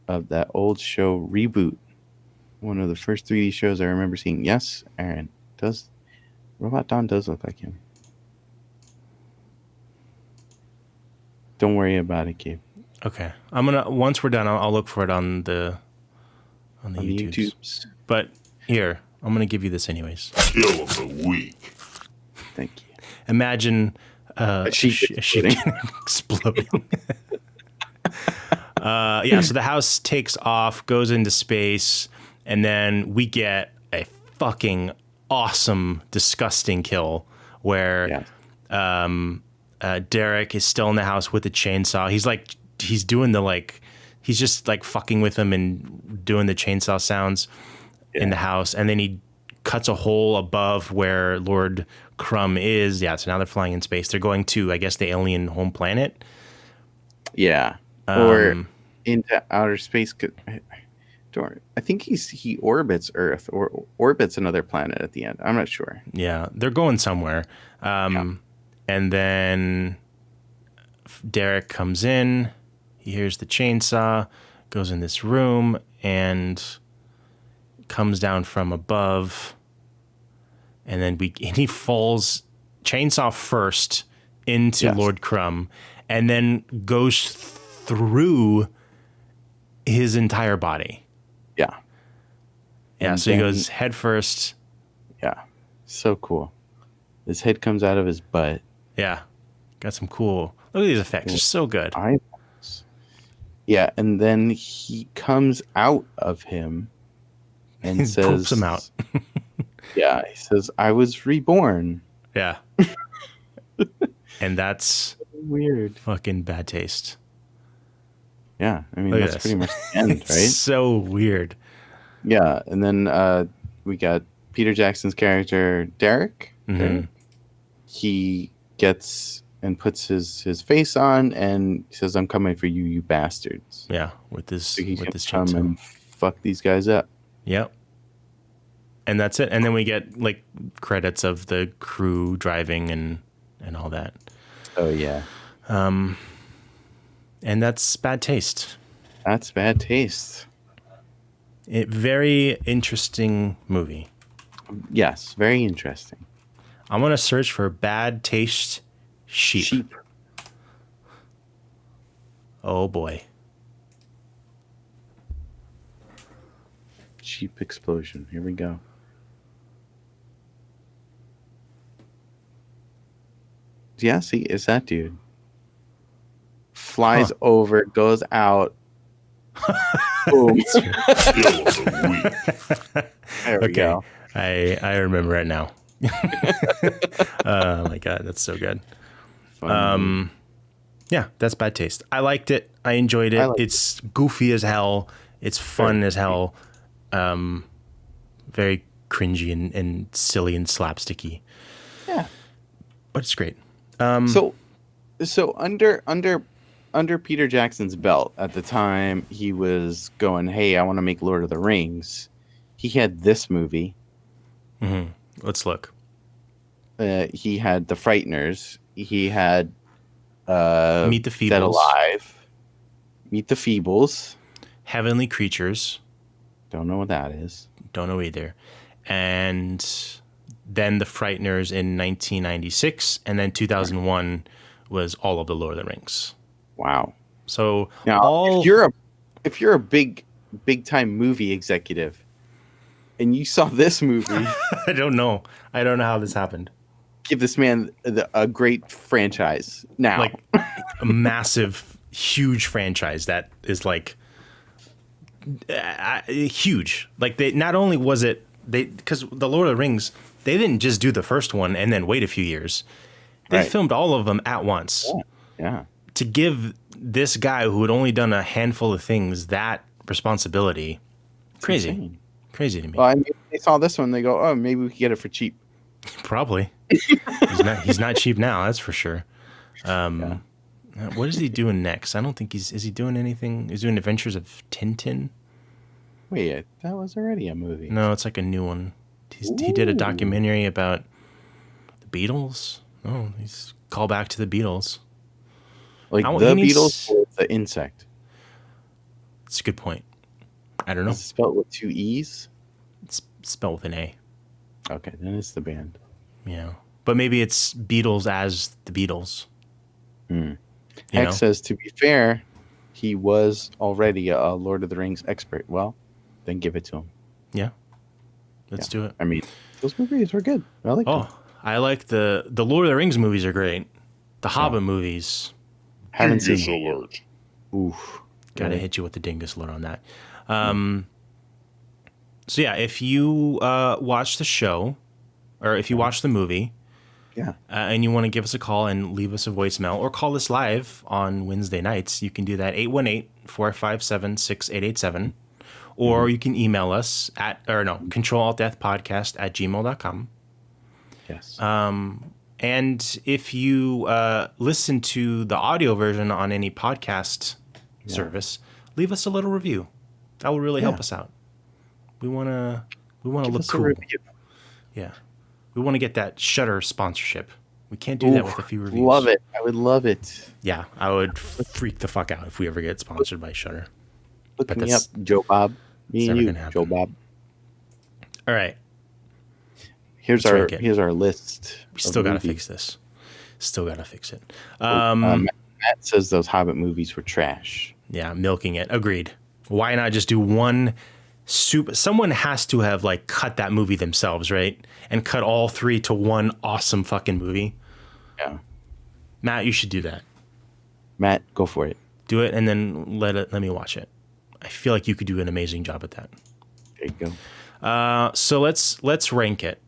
of that old show Reboot. One of the first 3D shows I remember seeing. Yes, Aaron, Robot Dawn does look like him. Don't worry about it, Gabe. Okay, once we're done, I'll look for it on the YouTubes. But here, I'm gonna give you this anyways. Kill of the week. Thank you. Imagine a sheep exploding. So the house takes off, goes into space, and then we get a fucking awesome, disgusting kill where Derek is still in the house with the chainsaw. He's doing he's just like fucking with him and doing the chainsaw sounds in the house, and then he cuts a hole above where Lord Crumb is. Yeah, so now they're flying in space. They're going to, I guess, the alien home planet. Yeah. Or into outer space. I think he orbits Earth or orbits another planet at the end. I'm not sure. Yeah, they're going somewhere. And then Derek comes in. He hears the chainsaw, goes in this room, and comes down from above. And then he falls chainsaw first into Lord Crumb, and then goes through his entire body. Yeah. Yeah, and so he goes head first. Yeah. So cool. His head comes out of his butt. Yeah. Got some cool... Look at these effects. They're so good. Yeah, and then he comes out of him and says... poops him out. Yeah, he says, I was reborn. Yeah. And that's... weird. Fucking bad taste. Yeah, I mean, that's pretty much the end, right? So weird. Yeah, and then we got Peter Jackson's character, Derek. Mm-hmm. He gets and puts his face on and says, I'm coming for you, you bastards. Yeah, with this come and fuck these guys up. Yep. And that's it. And then we get like credits of the crew driving and all that. Oh, yeah. And that's bad taste. That's bad taste. Very interesting movie. Yes, very interesting. I'm going to search for bad taste sheep. Oh, boy. Sheep explosion. Here we go. Yeah, see, it's that dude. Flies over, goes out. Boom. There we go. I remember it now. Oh my god, that's so good. Yeah, that's bad taste. I liked it. I enjoyed it. It's goofy as hell. It's fun as hell. Very cringy and silly and slapsticky. Yeah, but it's great. So under Peter Jackson's belt at the time, he was going, "Hey, I want to make Lord of the Rings." He had this movie. Mm-hmm. Let's look. He had The Frighteners. He had Meet the Feebles. Dead Alive. Meet the Feebles. Heavenly Creatures. Don't know what that is. Don't know either. And then The Frighteners in 1996, and then 2001 was all of the Lord of the Rings. Wow. So now, if you're a big big time movie executive, and you saw this movie. I don't know how this happened. Give this man a great franchise now, like a massive, huge franchise that is like huge. Like they not only was it because the Lord of the Rings, they didn't just do the first one and then wait a few years. They filmed all of them at once. Yeah. To give this guy who had only done a handful of things that responsibility, crazy to me. Well, I mean, they saw this one, they go, oh, maybe we could get it for cheap. Probably. He's not cheap now, that's for sure. What is he doing next? I don't think is he doing anything? He's doing Adventures of Tintin. Wait, that was already a movie. No, it's like a new one. He did a documentary about the Beatles. Oh, he's called back to the Beatles. Like Beatles or the insect? It's a good point. I don't know. Is it spelled with 2 E's? It's spelled with an A. Okay, then it's the band. Yeah. But maybe it's Beatles as the Beatles. X says, to be fair, he was already a Lord of the Rings expert. Well, then give it to him. Yeah. Let's do it. I mean, those movies were good. I like them. I like the Lord of the Rings movies are great. The Hobbit movies. Haven't seen Dingus alert. Oof. Gotta hit you with the dingus alert on that. So yeah, if you watch the show, or if you watch the movie, and you want to give us a call and leave us a voicemail, or call us live on Wednesday nights, you can do that 818-457-6887, or you can email us at controlaltdeathpodcast@gmail.com. Yes. And if you listen to the audio version on any podcast service, leave us a little review. That will really help us out. We want to look cool. Yeah. We want to get that Shudder sponsorship. We can't do that with a few reviews. Love it. I would love it. Yeah, I would freak the fuck out if we ever get sponsored by Shudder. Look me up, Joe Bob. Me and you, Joe Bob. All right. Here's our list. We still got to fix this. Still got to fix it. Matt says those Hobbit movies were trash. Yeah, milking it. Agreed. Why not just do one someone has to have like cut that movie themselves, right? And cut all three to one awesome fucking movie. Yeah. Matt, you should do that. Matt, go for it. Do it and then let me watch it. I feel like you could do an amazing job at that. There you go. So let's rank it.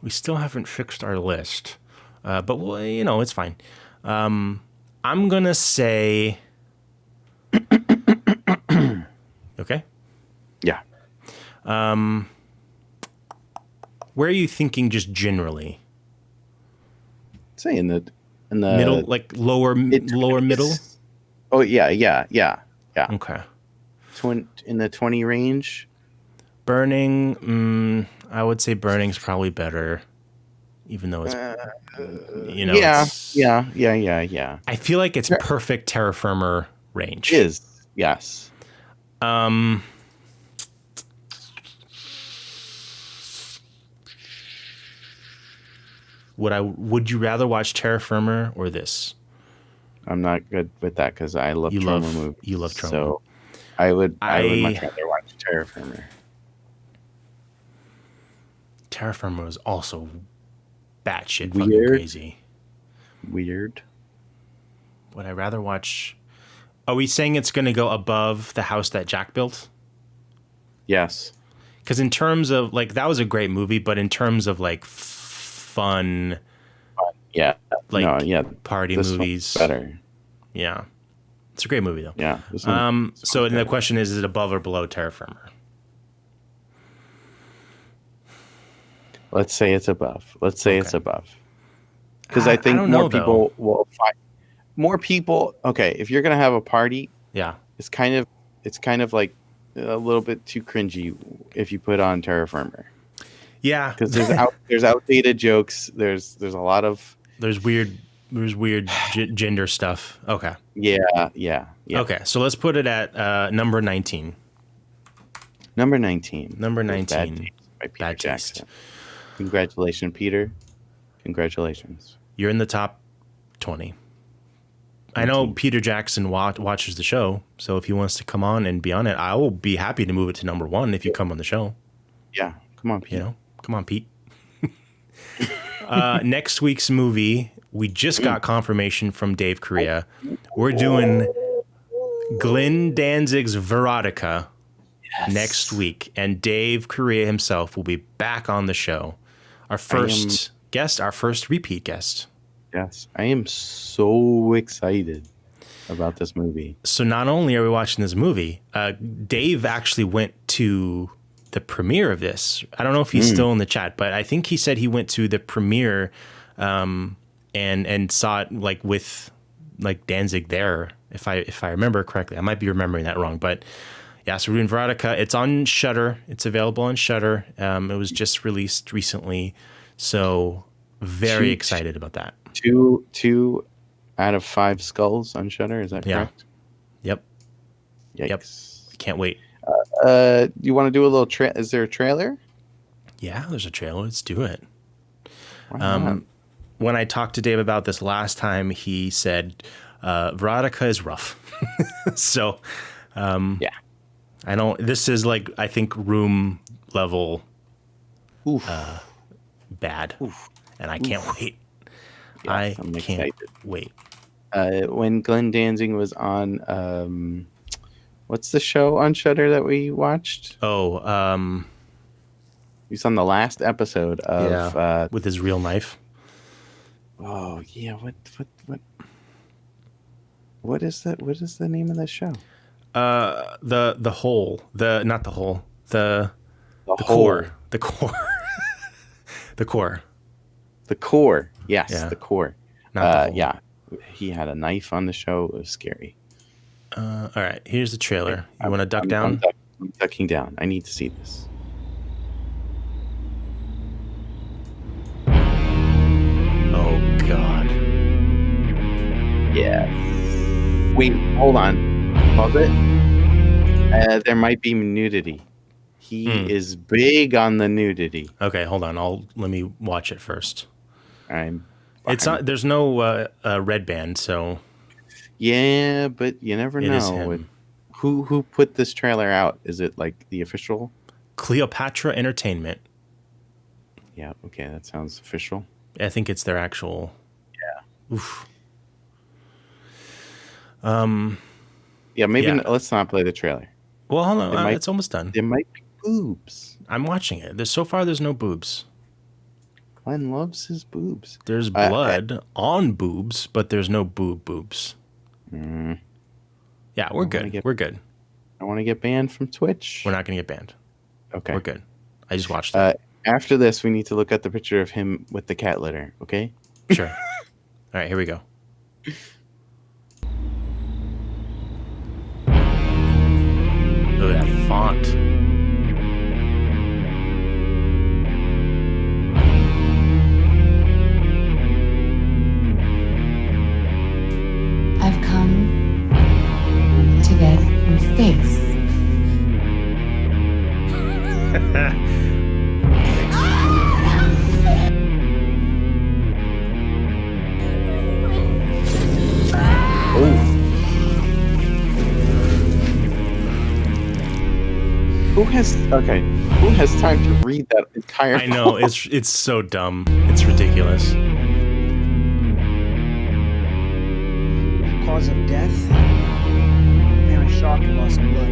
We still haven't fixed our list, but it's fine. I'm gonna say, okay. Yeah. Where are you thinking, just generally? Say in the middle, like lower middle. Oh yeah. Okay. In the 20 range. Burning, I would say Burning's probably better, even though it's, Yeah. I feel like it's perfect terra firma range. It is, yes. Would you rather watch Terra Firma or this? I'm not good with that because I love trauma movies. You love trauma. So I would much rather watch Terra Firma. Terra Firma was also batshit fucking crazy. Weird. Would I rather watch? Are we saying it's going to go above The House That Jack Built? Yes. Because in terms of like, that was a great movie, but in terms of like fun, party movies, better. Yeah, it's a great movie though. Yeah. So the question is it above or below Terra Firma? Let's say it's above. It's above. Because I think more people will find more people. Okay, if you're gonna have a party, it's kind of like a little bit too cringy if you put on Terra Firma. Yeah, because there's outdated jokes. There's a lot of there's weird gender stuff. Okay. Yeah. Okay, so let's put it at number 19. Number 19. By Peter Jackson. Congratulations, Peter. Congratulations. You're in the top 20. I know Peter Jackson watches the show, so if he wants to come on and be on it, I will be happy to move it to number 1 if you come on the show. Yeah, come on, Pete. You know, come on, Pete. Next week's movie, we just got confirmation from Dave Correa. We're doing Glenn Danzig's Veronica next week, and Dave Correa himself will be back on the show. Our first guest, our first repeat guest. Yes, I am so excited about this movie. So not only are we watching this movie, Dave actually went to the premiere of this. I don't know if he's still in the chat, but I think he said he went to the premiere and saw it like with like Danzig there, if I remember correctly. I might be remembering that wrong, but yeah, so we're doing Veronica. It's on Shudder. It's available on Shudder. It was just released recently, so very excited about that. 2 out of 5 skulls on Shudder. Is that correct? Yep. Yikes. Yep. Can't wait. You want to do a little is there a trailer? Yeah, there's a trailer. Let's do it. Why not? When I talked to Dave about this last time, he said Veronica is rough. So yeah. I don't. This is like, I think, room level bad. Oof. And I can't wait. Yes, I can't wait. When Glenn Danzig was on, what's the show on Shudder that we watched? Oh, he was on the last episode of with his real knife. Oh yeah, what is that? What is the name of that show? The hole. Not the hole. The hole. Core. The core. The core. The core. Yes, Yeah. the core. Not the hole. Yeah, he had a knife on the show. It was scary. All right, here's the trailer. You want to duck down? I'm ducking down. I need to see this. Oh God. Yeah. Wait, hold on. Pause it. There might be nudity. He is big on the nudity. Okay, hold on. Let me watch it first. It's not. There's no red band, so. Yeah, but you never It is know. him. Who put this trailer out? Is it like the official? Cleopatra Entertainment. Yeah. Okay, that sounds official. I think it's their actual. Yeah. Oof. Yeah, maybe let's not play the trailer. Well, hold on. It's almost done. There might be boobs. I'm watching it. So far, there's no boobs. Glenn loves his boobs. There's blood on boobs, but there's no boobs. Yeah, we're good. We're good. I want to get banned from Twitch. We're not going to get banned. Okay. We're good. I just watched it. After this, we need to look at the picture of him with the cat litter, okay? Sure. All right, here we go. Look at that font. I've come to get your face. Who has time to read that entire I know, it's so dumb. It's ridiculous. Cause of death? Apparent shock and loss of blood.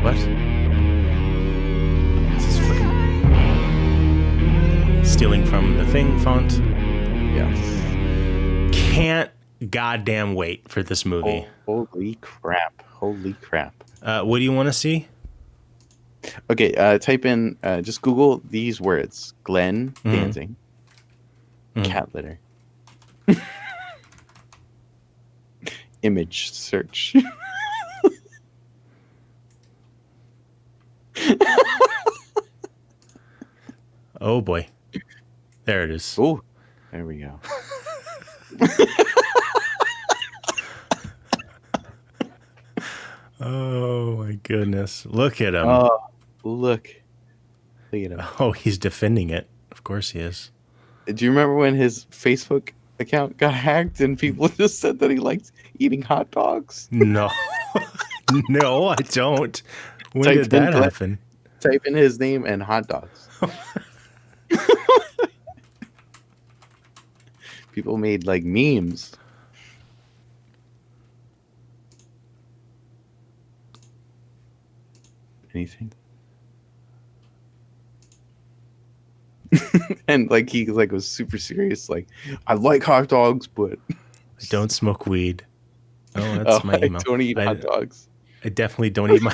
What? This is fucking stealing from the thing font. Yes. Can't goddamn wait for this movie. Holy crap. What do you want to see? Okay, type in, just Google these words. Glenn Danzig. Cat litter. Image search. Oh boy. There it is. Oh, there we go. Oh my goodness. Look at him. Oh, look at him. Oh, he's defending it. Of course he is. Do you remember when his Facebook account got hacked and people just said that he liked eating hot dogs? No. No, I don't. When did that happen? Type in his name and hot dogs. People made like memes. Anything? And like he like was super serious. Like, I like hot dogs, but I don't smoke weed. Oh, that's my email. I don't eat hot dogs. I definitely don't eat my.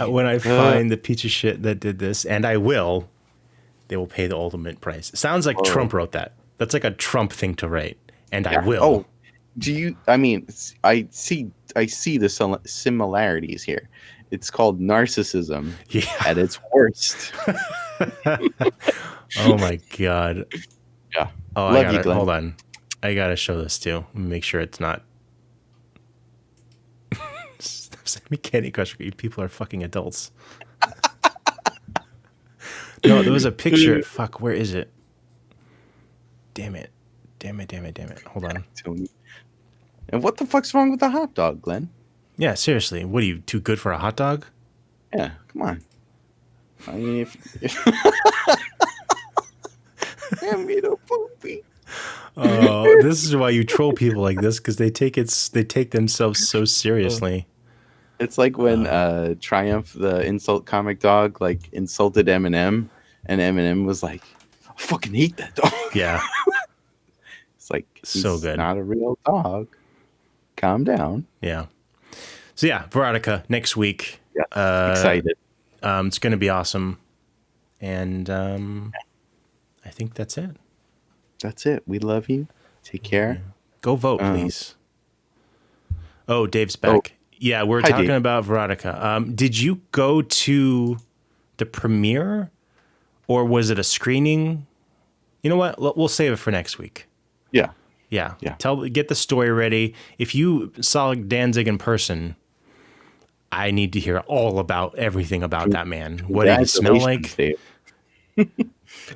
When I find the piece of shit that did this, and I will, they will pay the ultimate price. It sounds like Trump wrote that. That's like a Trump thing to write. And I will. Oh, do you? I mean, I see the similarities here. It's called narcissism at its worst. Oh my god. Yeah. Oh, Love you, Glenn. Hold on. I gotta show this too. Make sure it's not. Candy Crush. People are fucking adults. No, there was a picture. Fuck, where is it? Damn it. Hold on. And what the fuck's wrong with the hot dog, Glenn? Yeah, seriously. What are you, too good for a hot dog? Yeah, come on. I mean, if this is why you troll people like this, because they take themselves so seriously. It's like when Triumph, the insult comic dog, like insulted Eminem, and Eminem was like, "I fucking hate that dog." Yeah. It's like, he's so good. Not a real dog. Calm down. Yeah. So yeah, Veronica next week. Yeah. Excited. It's going to be awesome, and I think that's it. That's it. We love you. Take care. Go vote, please. Oh, Dave's back. Yeah, we're talking about Veronica. Did you go to the premiere, or was it a screening? You know what? We'll save it for next week. Yeah. Yeah. Get the story ready. If you saw Danzig in person, I need to hear all about everything about that man. What did he smell like?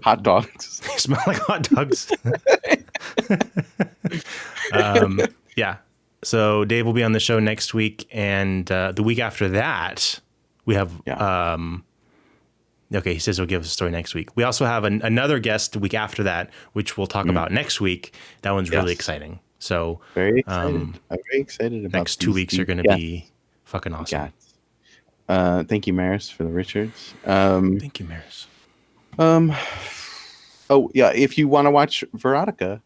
Hot dogs. They smell like hot dogs. Yeah. So Dave will be on the show next week, and the week after that, we have. Okay, he says he'll give us a story next week. We also have another guest the week after that, which we'll talk about next week. That one's really exciting. So very excited. I'm very excited about next 2 weeks are going to be fucking awesome. Thank you, Maris, for the Richards. Thank you, Maris. Oh yeah, if you want to watch Veronica,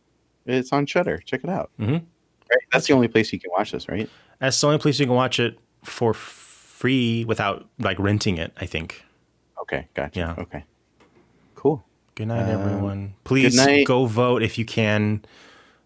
it's on Shudder. Check it out. Mm-hmm. Right? That's the only place you can watch this, right? That's the only place you can watch it for free without like renting it, I think. Okay, gotcha. Yeah. Okay. Cool. Good night, everyone. Please go vote if you can.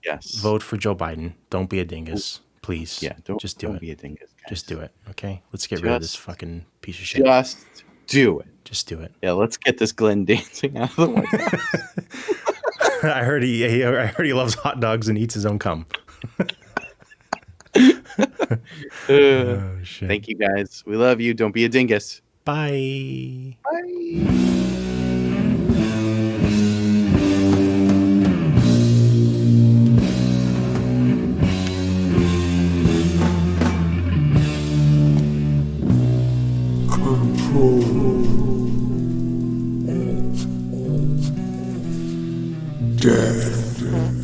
Yes. Vote for Joe Biden. Don't be a dingus. Please. Yeah, don't be a dingus, guys. Just do it. Okay? Let's get rid of this fucking piece of shit. Just do it. Just do it. Yeah, let's get this Glenn dancing out of the White House. I heard he loves hot dogs and eats his own cum. Oh, shit. Thank you, guys. We love you. Don't be a dingus. Bye. Bye. Death.